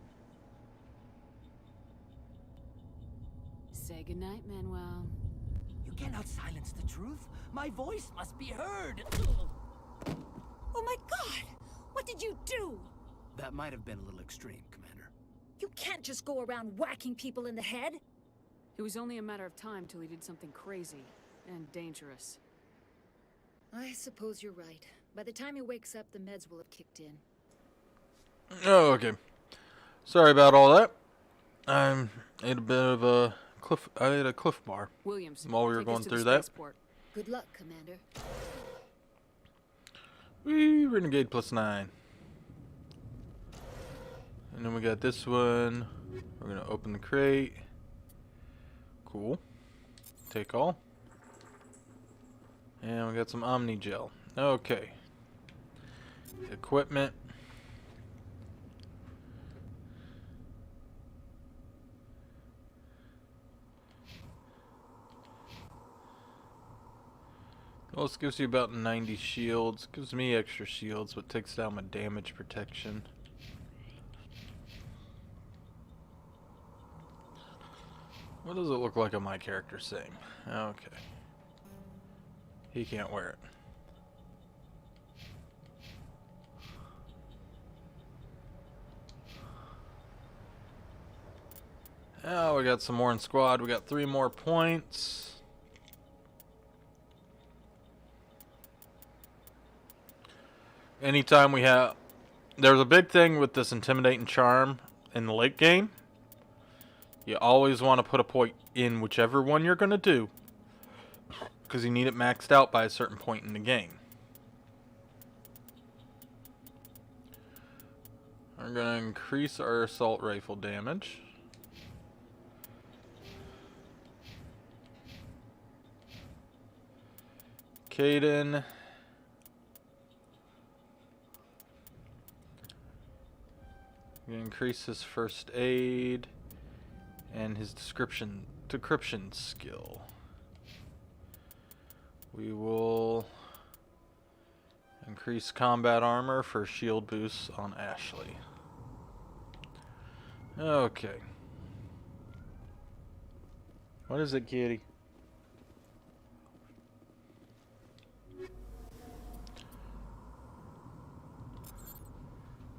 Say goodnight, Manuel. You cannot silence the truth. My voice must be heard. Oh my God! What did you do? That might have been a little extreme, Commander. You can't just go around whacking people in the head. It was only a matter of time till he did something crazy and dangerous. I suppose you're right. By the time he wakes up, the meds will have kicked in. Oh, okay. Sorry about all that. I ate a bit of a cliff. I ate a Cliff Bar Williams, while we were take us going to through the that. spaceport. Good luck, Commander. Wee, Renegade +9. And then we got this one. We're gonna open the crate. Cool. Take all. And we got some Omni Gel. Okay. Equipment. Well, this gives you about 90 shields. Gives me extra shields, but takes down my damage protection. What does it look like on my character saying? Okay. He can't wear it. Oh, we got some more in squad. We got 3 more points. Anytime we have... There's a big thing with this Intimidate and Charm in the late game. You always want to put a point in whichever one you're going to do, because you need it maxed out by a certain point in the game. We're going to increase our assault rifle damage. Caden. Increase his first aid and his decryption skill. We will increase combat armor for shield boosts on Ashley. Okay. What is it, kitty?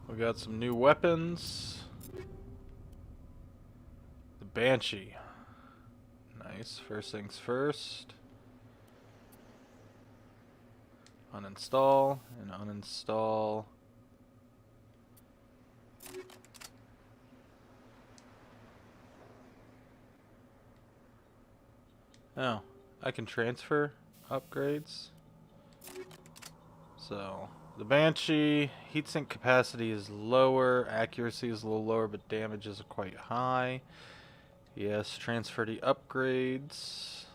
We got some new weapons. The Banshee. Nice. First things first. Uninstall and uninstall. Oh, I can transfer upgrades. So, the Banshee, heatsink capacity is lower, accuracy is a little lower, but damage is quite high. Yes, transfer the upgrades.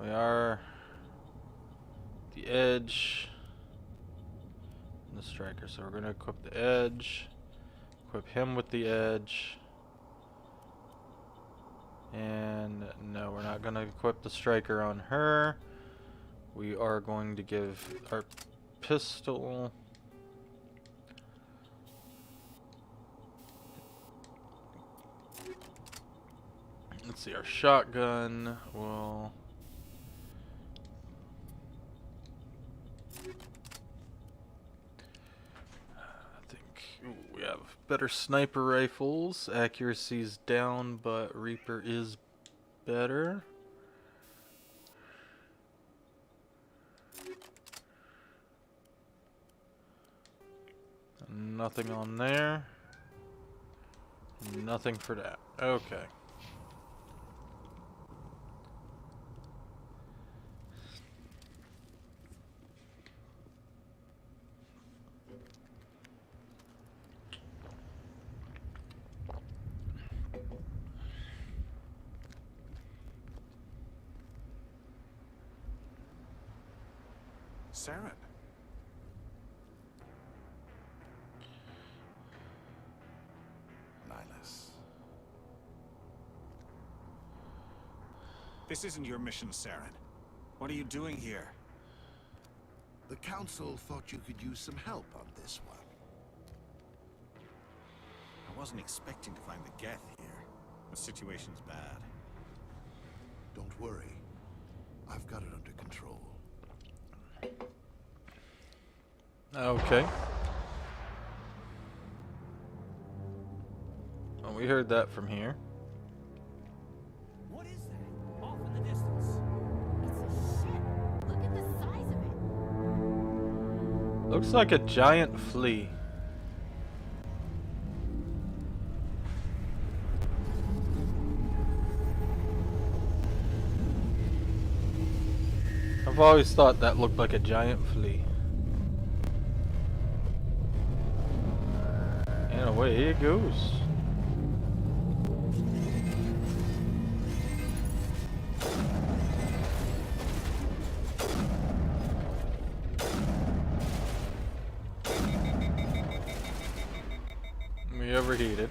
We are the Edge and the Striker, so we're going to equip the Edge, equip him with the Edge, and no, we're not going to equip the Striker on her. We are going to give our pistol let's see, our shotgun will we have better sniper rifles. Accuracy's down, but Reaper is better. Nothing on there. Nothing for that. Okay. Saren. Nihilus. This isn't your mission, Saren. What are you doing here? The Council thought you could use some help on this one. I wasn't expecting to find the Geth here. The situation's bad. Don't worry. I've got it under control. Okay. Well, we heard that from here. What is that? Off in the distance. It's a ship. Look at the size of it. Looks like a giant flea. I've always thought that looked like a giant flea. And away it goes. We overheated.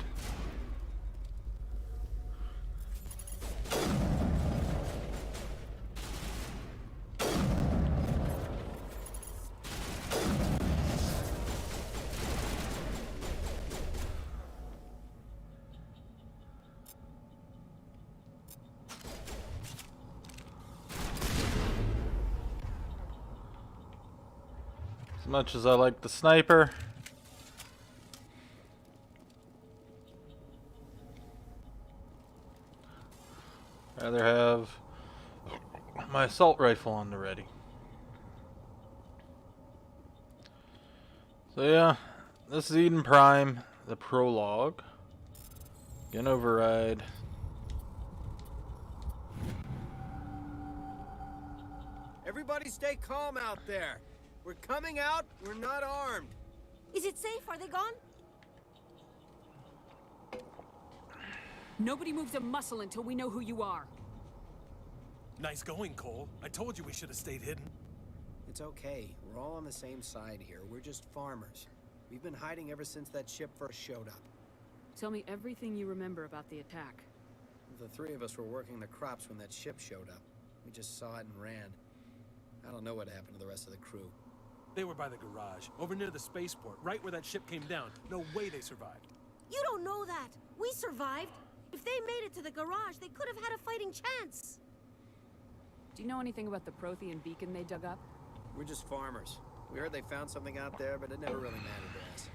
As much as I like the sniper, rather have my assault rifle on the ready. So yeah, this is Eden Prime, the prologue. Again, override. Everybody stay calm out there. We're coming out, we're not armed. Is it safe? Are they gone? Nobody moves a muscle until we know who you are. Nice going, Cole. I told you we should have stayed hidden. It's okay. We're all on the same side here. We're just farmers. We've been hiding ever since that ship first showed up. Tell me everything you remember about the attack. The three of us were working the crops when that ship showed up. We just saw it and ran. I don't know what happened to the rest of the crew. They were by the garage, over near the spaceport, right where that ship came down. No way they survived. You don't know that. We survived. If they made it to the garage, they could have had a fighting chance. Do you know anything about the Prothean beacon they dug up? We're just farmers. We heard they found something out there, but it never really mattered to us.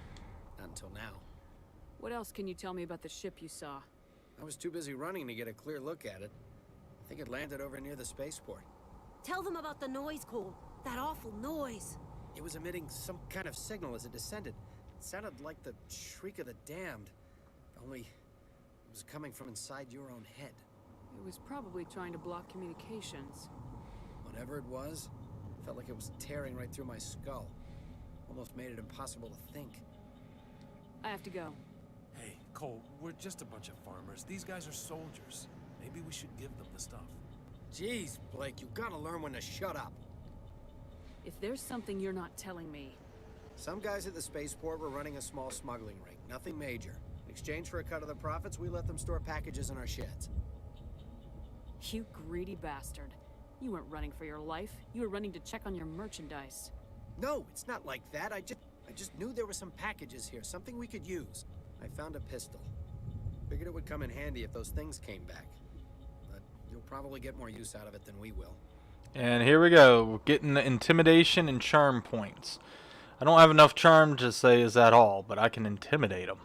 Not until now. What else can you tell me about the ship you saw? I was too busy running to get a clear look at it. I think it landed over near the spaceport. Tell them about the noise, Cole. That awful noise. It was emitting some kind of signal as it descended. It sounded like the shriek of the damned. Only it was coming from inside your own head. It was probably trying to block communications. Whatever it was, felt like it was tearing right through my skull. Almost made it impossible to think. I have to go. Hey, Cole, we're just a bunch of farmers. These guys are soldiers. Maybe we should give them the stuff. Jeez, Blake, you gotta learn when to shut up. If there's something you're not telling me... Some guys at the spaceport were running a small smuggling ring. Nothing major. In exchange for a cut of the profits, we let them store packages in our sheds. You greedy bastard. You weren't running for your life. You were running to check on your merchandise. No, it's not like that. I just knew there were some packages here, something we could use. I found a pistol. Figured it would come in handy if those things came back. But you'll probably get more use out of it than we will. And here we go. We're getting the intimidation and charm points. I don't have enough charm to say is that all, but I can intimidate them.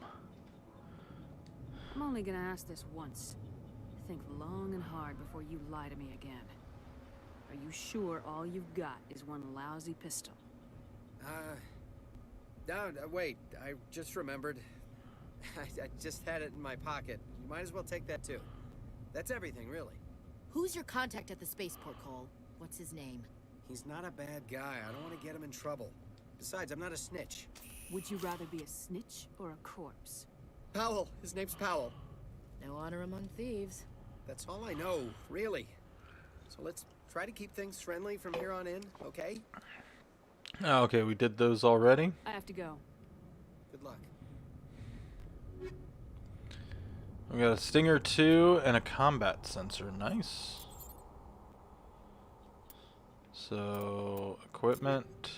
I'm only gonna ask this once. Think long and hard before you lie to me again. Are you sure all you've got is one lousy pistol? No, wait. I just remembered. I just had it in my pocket. You might as well take that too. That's everything, really. Who's your contact at the spaceport, Cole? What's his name? He's not a bad guy. I don't want to get him in trouble. Besides, I'm not a snitch. Would you rather be a snitch or a corpse? Powell. His name's Powell. No honor among thieves. That's all I know, really. So let's try to keep things friendly from here on in, okay? Oh, okay, we did those already. I have to go. Good luck. We got a Stinger 2 and a combat sensor. Nice. So, equipment.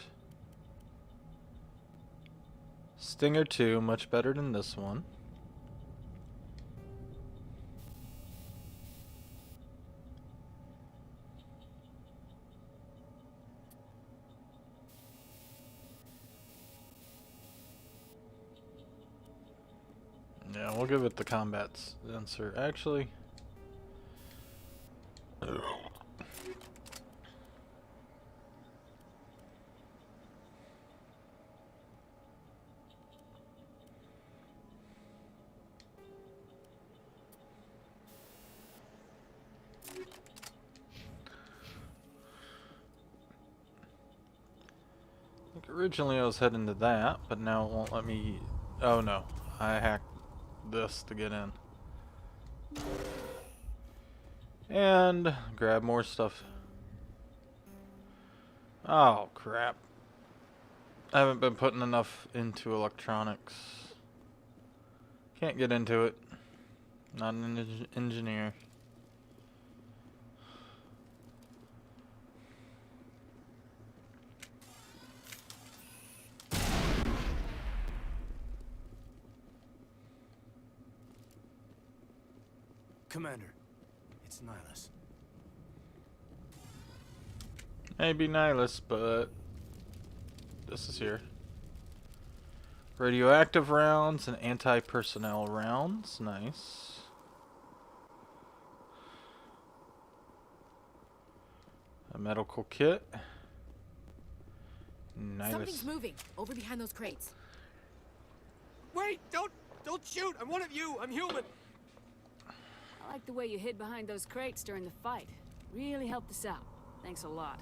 Stinger 2, much better than this one. Yeah, we'll give it the combat sensor. Actually, originally I was heading to that, but now it won't let me. Oh no, I hacked this to get in. And grab more stuff. Oh crap. I haven't been putting enough into electronics. Can't get into it. Not an engineer. Commander, it's Nihilus. Maybe Nihilus, but this is here. Radioactive rounds and anti-personnel rounds. Nice. A medical kit. Something's Nihilus. moving over behind those crates. Wait! Don't shoot! I'm one of you! I'm human! I like the way you hid behind those crates during the fight. Really helped us out. Thanks a lot.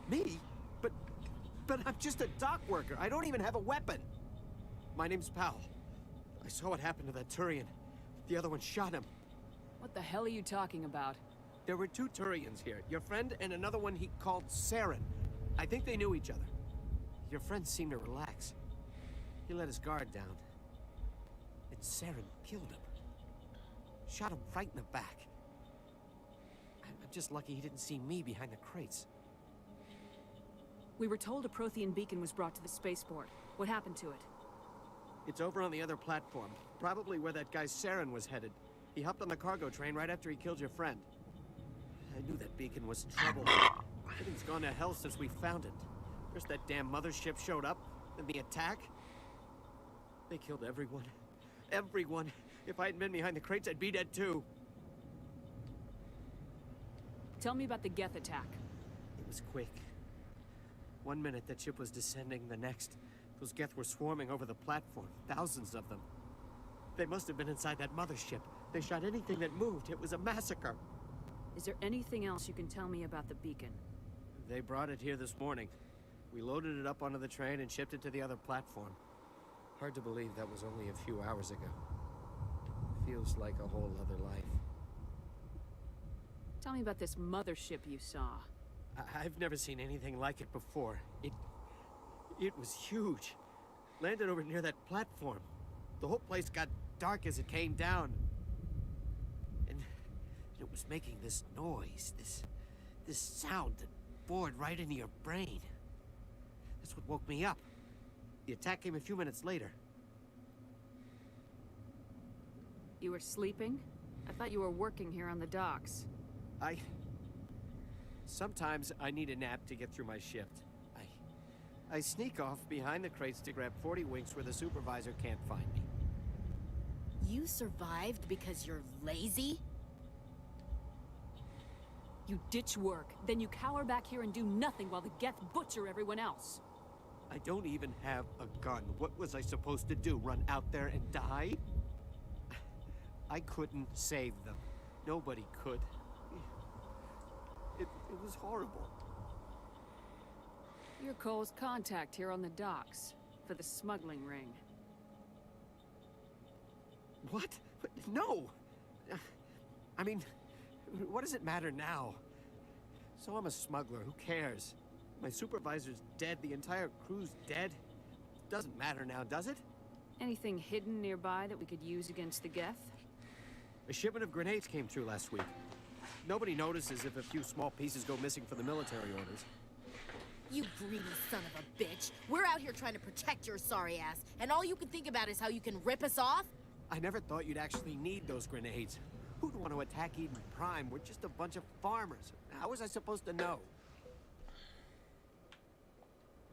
Me? But I'm just a dock worker. I don't even have a weapon. My name's Powell. I saw what happened to that Turian. The other one shot him. What the hell are you talking about? There were two Turians here. Your friend and another one he called Saren. I think they knew each other. Your friend seemed to relax. He let his guard down. And Saren killed him. Shot him right in the back. I'm just lucky he didn't see me behind the crates. We were told a Prothean beacon was brought to the spaceport. What happened to it? It's over on the other platform. Probably where that guy Saren was headed. He hopped on the cargo train right after he killed your friend. I knew that beacon was trouble. Everything's gone to hell since we found it. First that damn mothership showed up, then the attack. They killed everyone. Everyone. If I hadn't been behind the crates, I'd be dead too. Tell me about the Geth attack. It was quick. 1 minute that ship was descending, the next, those Geth were swarming over the platform. Thousands of them. They must have been inside that mothership. They shot anything that moved. It was a massacre. Is there anything else you can tell me about the beacon? They brought it here this morning. We loaded it up onto the train and shipped it to the other platform. Hard to believe that was only a few hours ago. Feels like a whole other life. Tell me about this mothership you saw. I've never seen anything like it before. It was huge. Landed over near that platform. The whole place got dark as it came down. And it was making this noise, this sound that bored right into your brain. That's what woke me up. The attack came a few minutes later. You were sleeping? I thought you were working here on the docks. Sometimes I need a nap to get through my shift. I sneak off behind the crates to grab 40 winks where the supervisor can't find me. You survived because you're lazy? You ditch work, then you cower back here and do nothing while the Geth butcher everyone else. I don't even have a gun. What was I supposed to do? Run out there and die? I couldn't save them. Nobody could. It was horrible. You're Cole's contact here on the docks for the smuggling ring. What? No! I mean, what does it matter now? So I'm a smuggler, who cares? My supervisor's dead. The entire crew's dead. Doesn't matter now, does it? Anything hidden nearby that we could use against the Geth? A shipment of grenades came through last week. Nobody notices if a few small pieces go missing for the military orders. You greedy son of a bitch. We're out here trying to protect your sorry ass, and all you can think about is how you can rip us off? I never thought you'd actually need those grenades. Who'd want to attack Eden Prime? We're just a bunch of farmers. How was I supposed to know?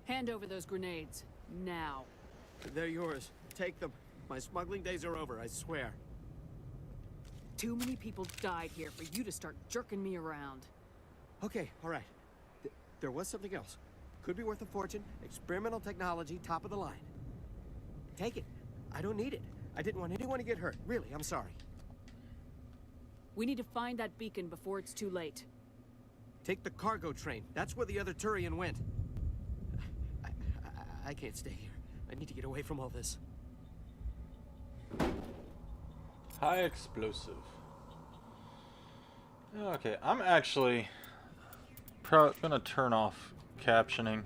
Hand over those grenades. Now. They're yours. Take them. My smuggling days are over, I swear. Too many people died here for you to start jerking me around. Okay, all right. There was something else. Could be worth a fortune. Experimental technology, top of the line. Take it. I don't need it. I didn't want anyone to get hurt. Really, I'm sorry. We need to find that beacon before it's too late. Take the cargo train. That's where the other Turian went. I can't stay here. I need to get away from all this. High explosive. Okay, I'm actually gonna turn off captioning.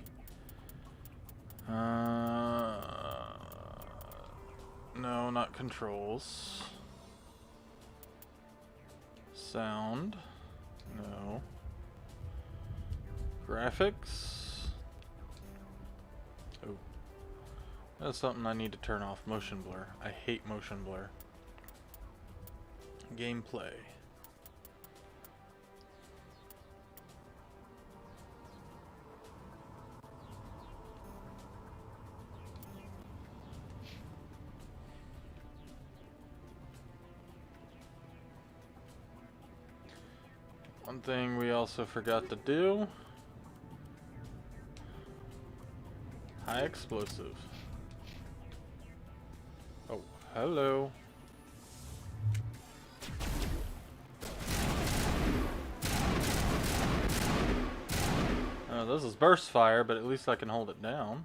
No, not controls. Sound. No. Graphics. Oh. That's something I need to turn off. Motion blur. I hate motion blur. Gameplay. One thing we also forgot to do. High explosive. Oh, hello. This is burst fire, but at least I can hold it down.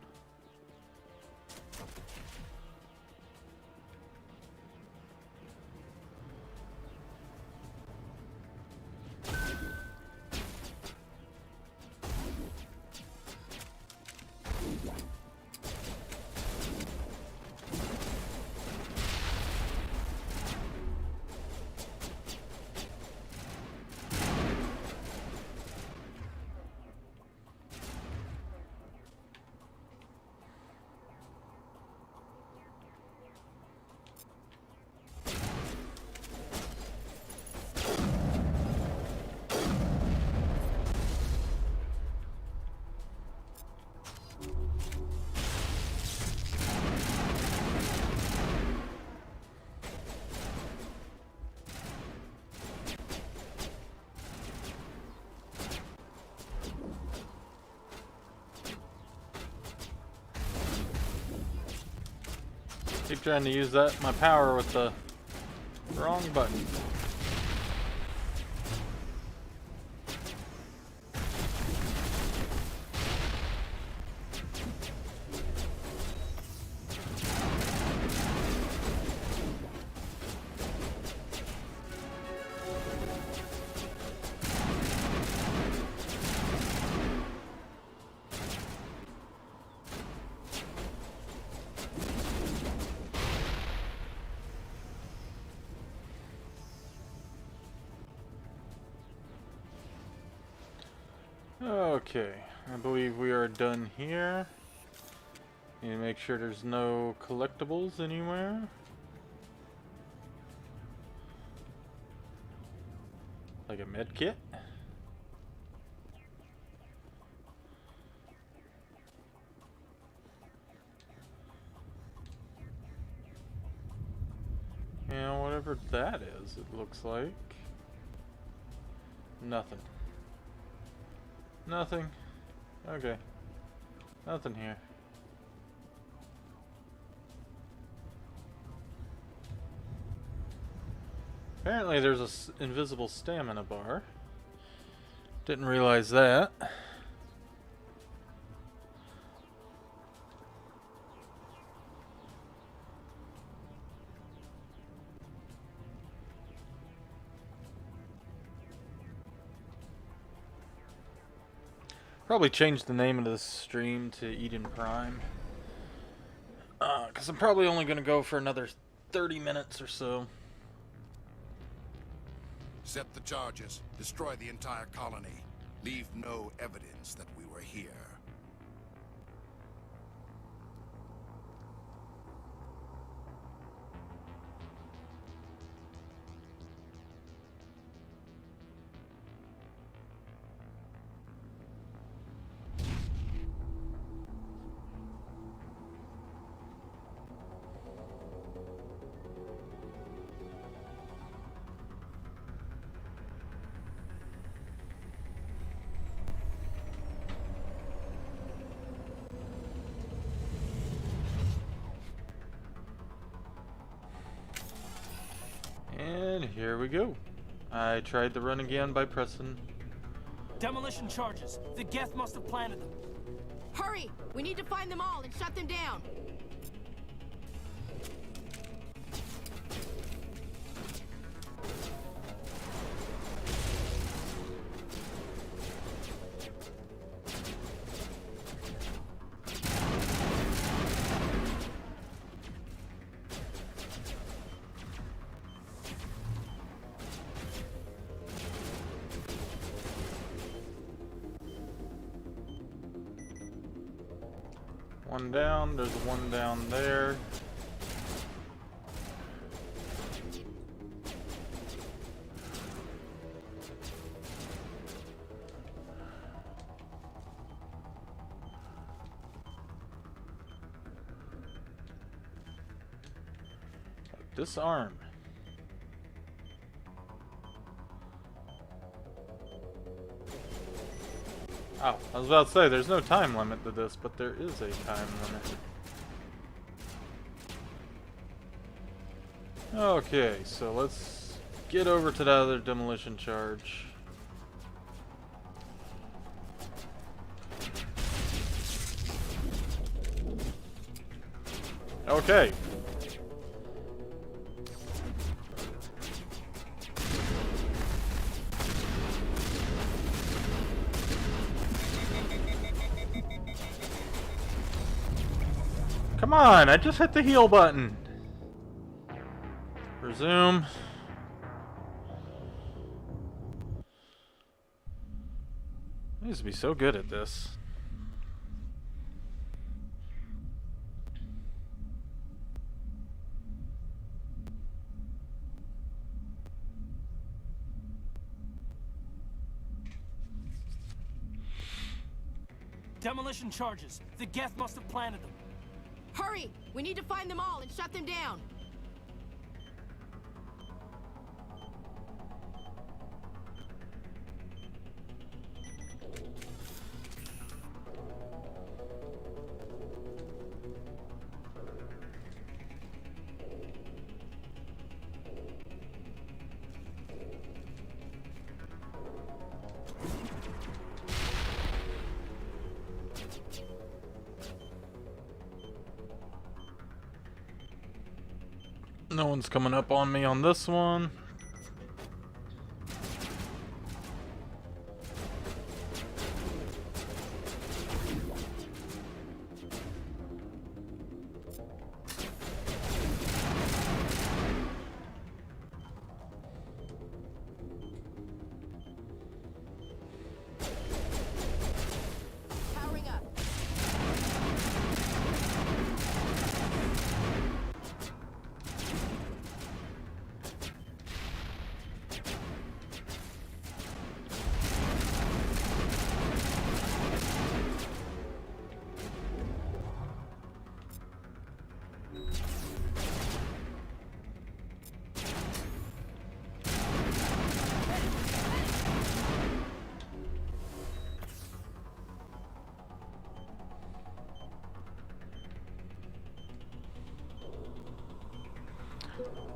Keep trying to use my power with the wrong button. Okay, I believe we are done here. Need to make sure there's no collectibles anywhere. Like a med kit. And whatever that is, it looks like. Nothing. Nothing. Okay. Nothing here. Apparently there's a invisible stamina bar. Didn't realize that. Probably change the name of this stream to Eden Prime. Because I'm probably only going to go for another 30 minutes or so. Set the charges. Destroy the entire colony. Leave no evidence that we were here. And here we go. I tried the run again by pressing. Demolition charges. The Geth must have planted them. Hurry! We need to find them all and shut them down. One down, there's one down there. Disarm. Oh, I was about to say, there's no time limit to this, but there is a time limit. Okay, so let's get over to the other demolition charge. Okay. Come on, I just hit the heal button. Resume. I used to be so good at this. Demolition charges. The Geth must have planted them. Hurry! We need to find them all and shut them down. No one's coming up on me on this one. Powering up.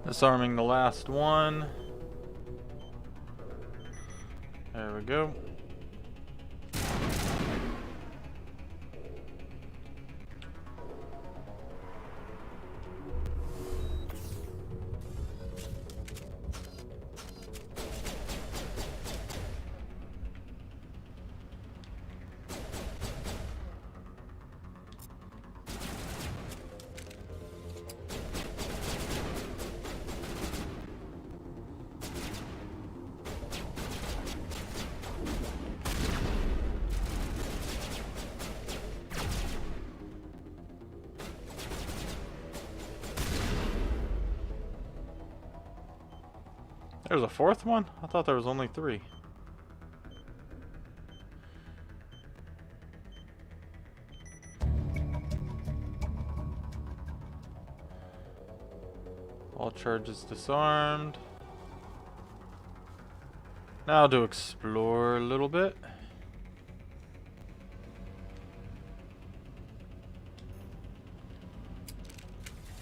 Disarming the last one. There we go. There's a fourth one? I thought there was only 3. All charges disarmed. Now to explore a little bit.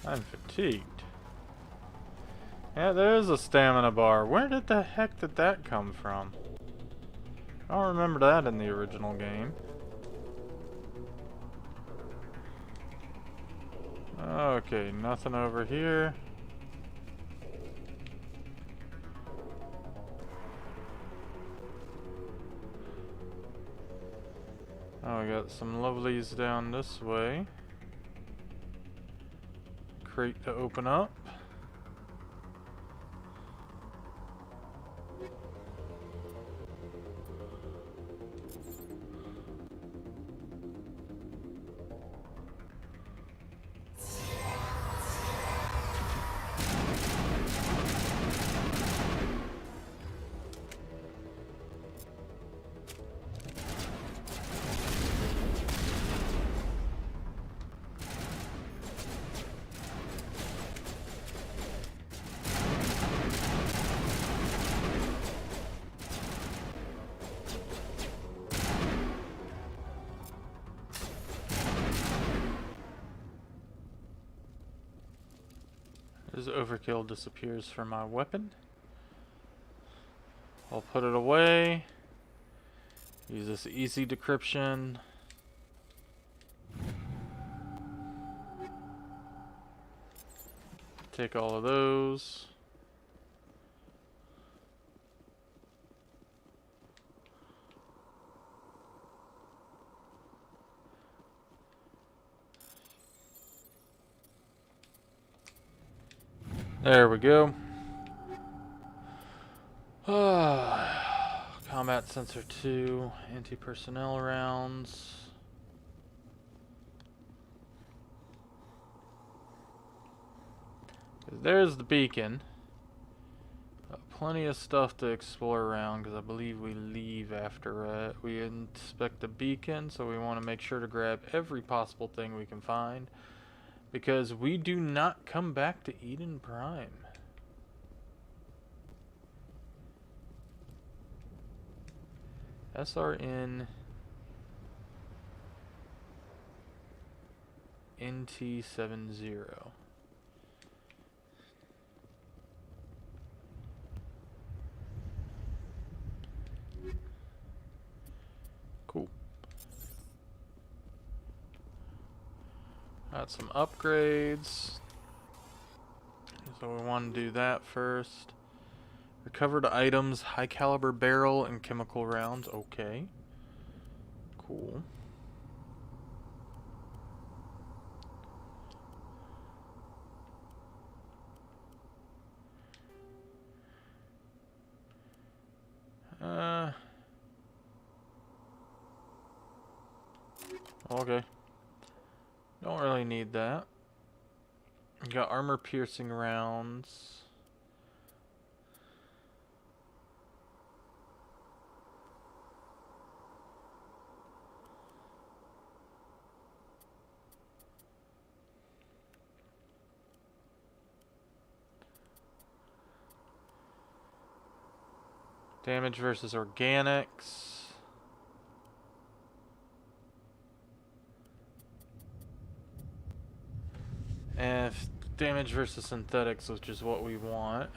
I'm fatigued. Yeah, there's a stamina bar. Where did the heck did that come from? I don't remember that in the original game. Okay, nothing over here. Oh, we got some lovelies down this way. Crate to open up. As overkill disappears from my weapon. I'll put it away. Use this easy decryption. Take all of those. There we go. Combat sensor 2, anti-personnel rounds. There's the beacon. Plenty of stuff to explore around because I believe we leave after we inspect the beacon, so we want to make sure to grab every possible thing we can find because we do not come back to Eden Prime. SRN NT70. Cool. Got some upgrades. So we want to do that first. Recovered items, high caliber barrel and chemical rounds. Okay. Cool. Okay. Don't really need that. We got armor piercing rounds. Damage versus organics. And damage versus synthetics, which is what we want.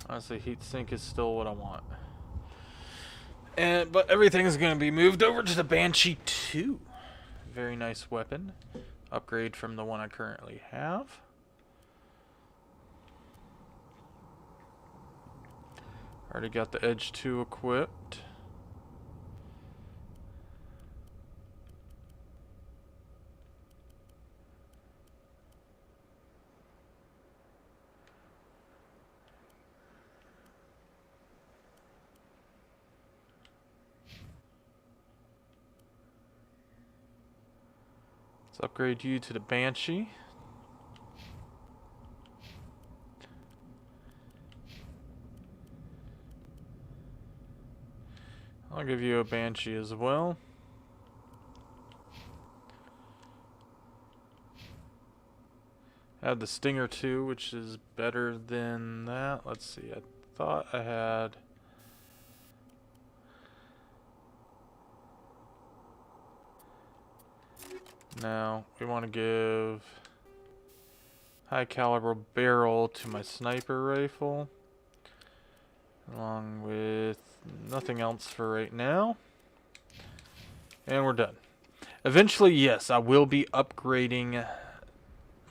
Honestly, heat sink is still what I want. But everything is going to be moved over to the Banshee 2. Very nice weapon. Upgrade from the one I currently have. Already got the Edge 2 equipped. Let's upgrade you to the Banshee. I'll give you a Banshee as well. I have the Stinger 2, which is better than that. Let's see, I thought I had... Now, we want to give high caliber barrel to my sniper rifle, along with nothing else for right now. And we're done. Eventually, yes, I will be upgrading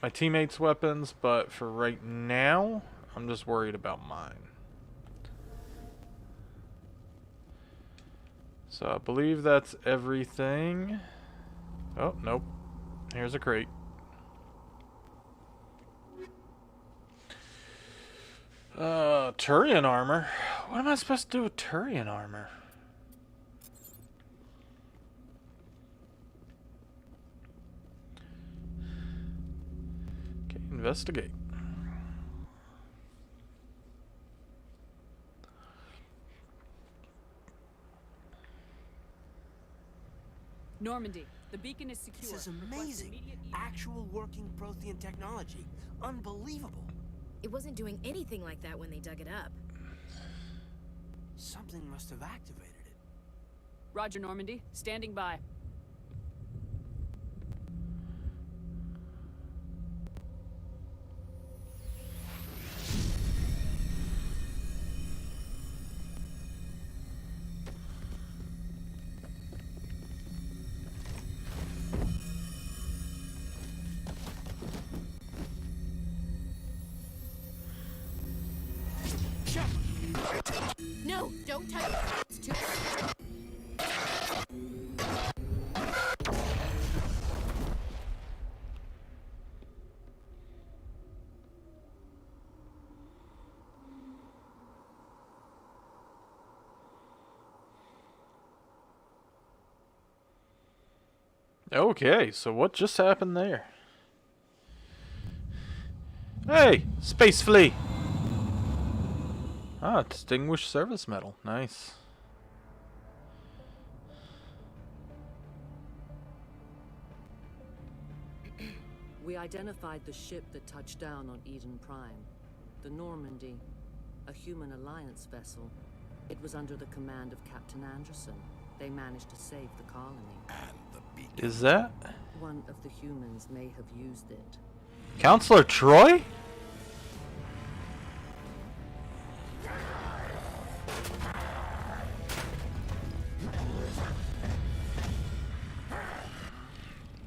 my teammates' weapons, but for right now, I'm just worried about mine. So I believe that's everything. Oh, nope. Here's a crate. Turian armor? What am I supposed to do with Turian armor? Okay, investigate. Normandy, the beacon is secure. This is amazing. Actual working Prothean technology. Unbelievable. It wasn't doing anything like that when they dug it up. Something must have activated it. Roger, Normandy. Standing by. No, don't touch it. It's too... Okay, so what just happened there? Hey, Space Flea! Ah, Distinguished Service Medal. Nice. We identified the ship that touched down on Eden Prime. The Normandy. A human alliance vessel. It was under the command of Captain Anderson. They managed to save the colony. And the beacon. Is that One of the humans may have used it. Counselor Troy?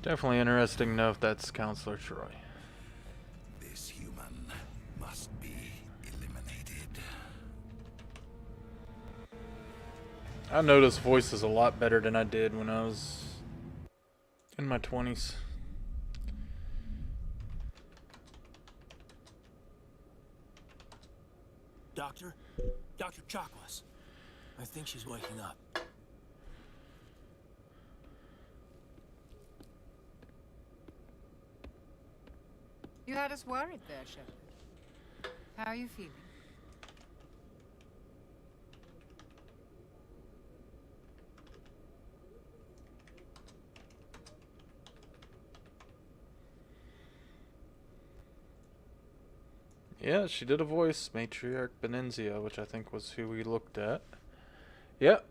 Definitely interesting to know if that's Counselor Troy. This human must be eliminated. I know this voice is a lot better than I did when I was in my 20s. Doctor? Dr. Chakwas. I think she's waking up. You had us worried there, Shepard. How are you feeling? Yeah, she did a voice, Matriarch Benenzia, which I think was who we looked at. Yep.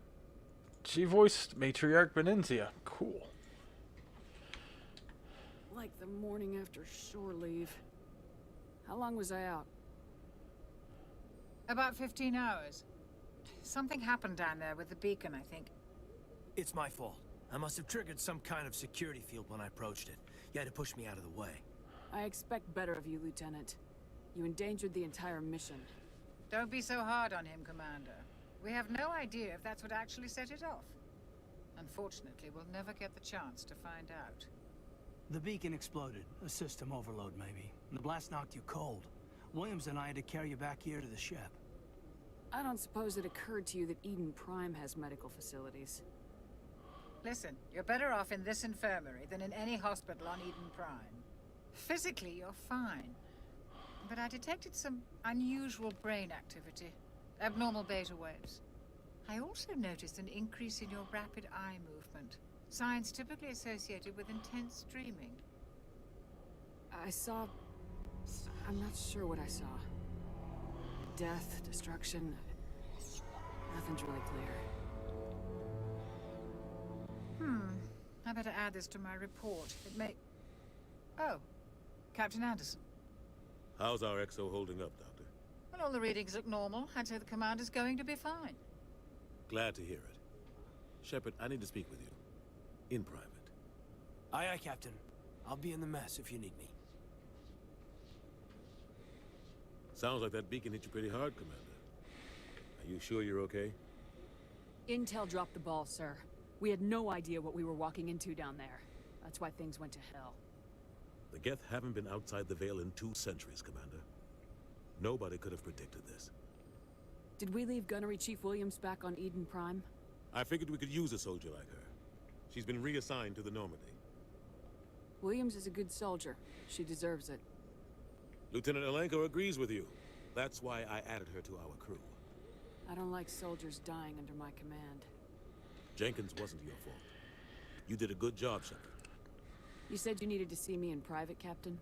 She voiced Matriarch Benenzia. Cool. Like the morning after shore leave. How long was I out? About 15 hours. Something happened down there with the beacon, I think. It's my fault. I must have triggered some kind of security field when I approached it. You had to push me out of the way. I expect better of you, Lieutenant. You endangered the entire mission. Don't be so hard on him, Commander. We have no idea if that's what actually set it off. Unfortunately, we'll never get the chance to find out. The beacon exploded. A system overload, maybe. The blast knocked you cold. Williams and I had to carry you back here to the ship. I don't suppose it occurred to you that Eden Prime has medical facilities. Listen, you're better off in this infirmary than in any hospital on Eden Prime. Physically, you're fine. But I detected some unusual brain activity. Abnormal beta waves. I also noticed an increase in your rapid eye movement. Signs typically associated with intense dreaming. I saw... I'm not sure what I saw. Death, destruction... Nothing's really clear. I better add this to my report. It may... Oh, Captain Anderson. How's our XO holding up, Doctor? Well, all the readings look normal. I'd say the commander's going to be fine. Glad to hear it. Shepard, I need to speak with you. In private. Aye, aye, Captain. I'll be in the mess if you need me. Sounds like that beacon hit you pretty hard, Commander. Are you sure you're okay? Intel dropped the ball, sir. We had no idea what we were walking into down there. That's why things went to hell. The Geth haven't been outside the Veil in 2 centuries, Commander. Nobody could have predicted this. Did we leave Gunnery Chief Williams back on Eden Prime? I figured we could use a soldier like her. She's been reassigned to the Normandy. Williams is a good soldier. She deserves it. Lieutenant Alenko agrees with you. That's why I added her to our crew. I don't like soldiers dying under my command. Jenkins wasn't your fault. You did a good job, Shepard. You said you needed to see me in private, Captain?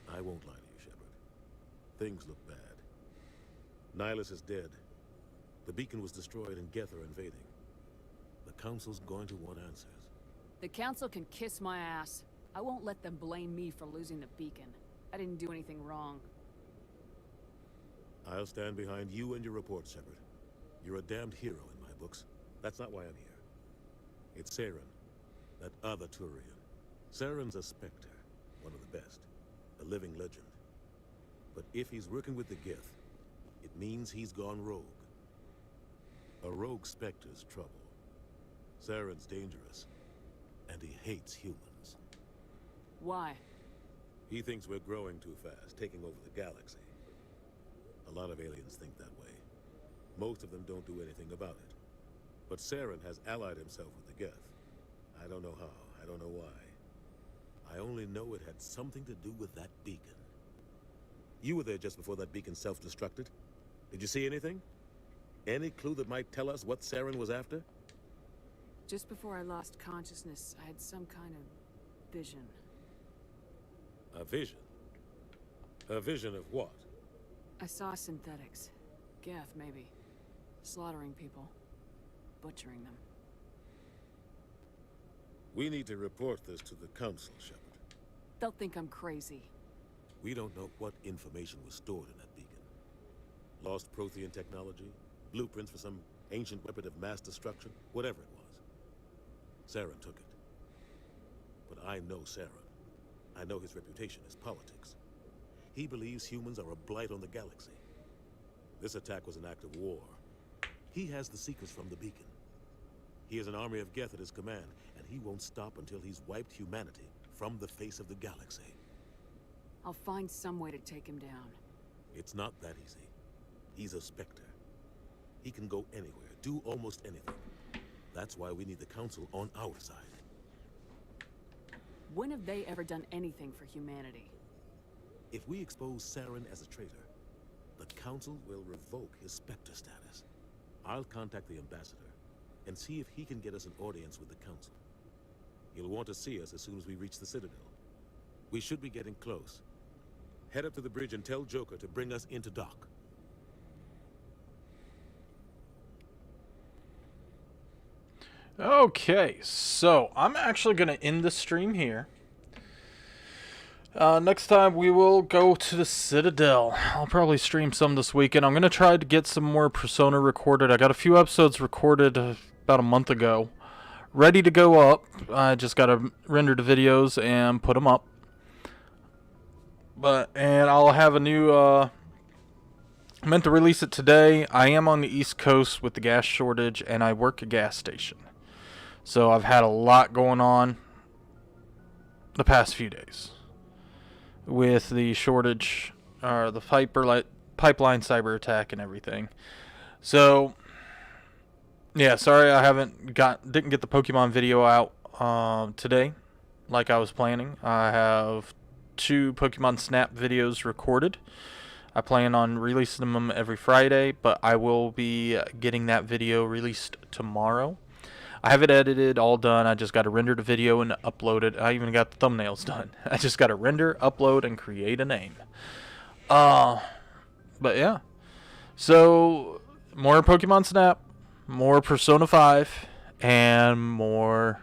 I won't lie to you, Shepard. Things look bad. Nihilus is dead. The beacon was destroyed and Geth are invading. The Council's going to want answers. The Council can kiss my ass. I won't let them blame me for losing the beacon. I didn't do anything wrong. I'll stand behind you and your report, Shepard. You're a damned hero in my books. That's not why I'm here. It's Saren, that other Turian. Saren's a Spectre, one of the best. A living legend. But if he's working with the Geth, it means he's gone rogue. A rogue Spectre's trouble. Saren's dangerous, and he hates humans. Why? He thinks we're growing too fast, taking over the galaxy. A lot of aliens think that way. Most of them don't do anything about it. But Saren has allied himself with the Geth. I don't know how, I don't know why. I only know it had something to do with that beacon. You were there just before that beacon self-destructed. Did you see anything? Any clue that might tell us what Saren was after? Just before I lost consciousness, I had some kind of vision. A vision? A vision of what? I saw synthetics. Geth, maybe. Slaughtering people. Butchering them. We need to report this to the Council, Shepard. They'll think I'm crazy. We don't know what information was stored in that beacon. Lost Prothean technology? Blueprints for some ancient weapon of mass destruction? Whatever it was. Saren took it. But I know Saren. I know his reputation is politics. He believes humans are a blight on the galaxy. This attack was an act of war. He has the secrets from the beacon. He has an army of Geth at his command, and he won't stop until he's wiped humanity from the face of the galaxy. I'll find some way to take him down. It's not that easy. He's a Spectre. He can go anywhere, do almost anything. That's why we need the Council on our side. When have they ever done anything for humanity? If we expose Saren as a traitor, the Council will revoke his Spectre status. I'll contact the Ambassador and see if he can get us an audience with the Council. He'll want to see us as soon as we reach the Citadel. We should be getting close. Head up to the bridge and tell Joker to bring us into dock. Okay, so I'm actually going to end the stream here. Next time we will go to the Citadel. I'll probably stream some this weekend. I'm going to try to get some more Persona recorded. I got a few episodes recorded about a month ago. Ready to go up. I just got to render the videos and put them up. And I'll have a new... I meant to release it today. I am on the East Coast with the gas shortage, and I work a gas station. So I've had a lot going on the past few days with the shortage, or the pipeline cyber attack and everything. So Yeah, sorry I didn't get the Pokemon video out today like I was planning. I have 2 Pokemon Snap videos recorded. I plan on releasing them every Friday, but I will be getting that video released tomorrow. I have it edited, all done. I just got to render the video and upload it. I even got the thumbnails done. I just got to render, upload, and create a name. But yeah. So, more Pokemon Snap, more Persona 5, and more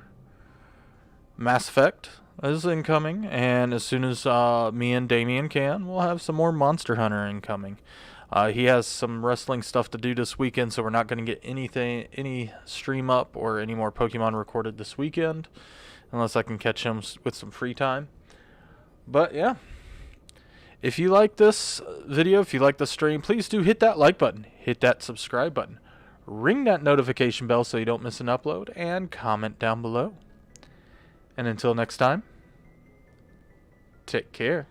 Mass Effect is incoming. And as soon as me and Damien can, we'll have some more Monster Hunter incoming. He has some wrestling stuff to do this weekend, so we're not going to get any stream up or any more Pokemon recorded this weekend, unless I can catch him with some free time. But yeah, if you like this video, if you like the stream, please do hit that like button, hit that subscribe button, ring that notification bell so you don't miss an upload, and comment down below. And until next time, take care.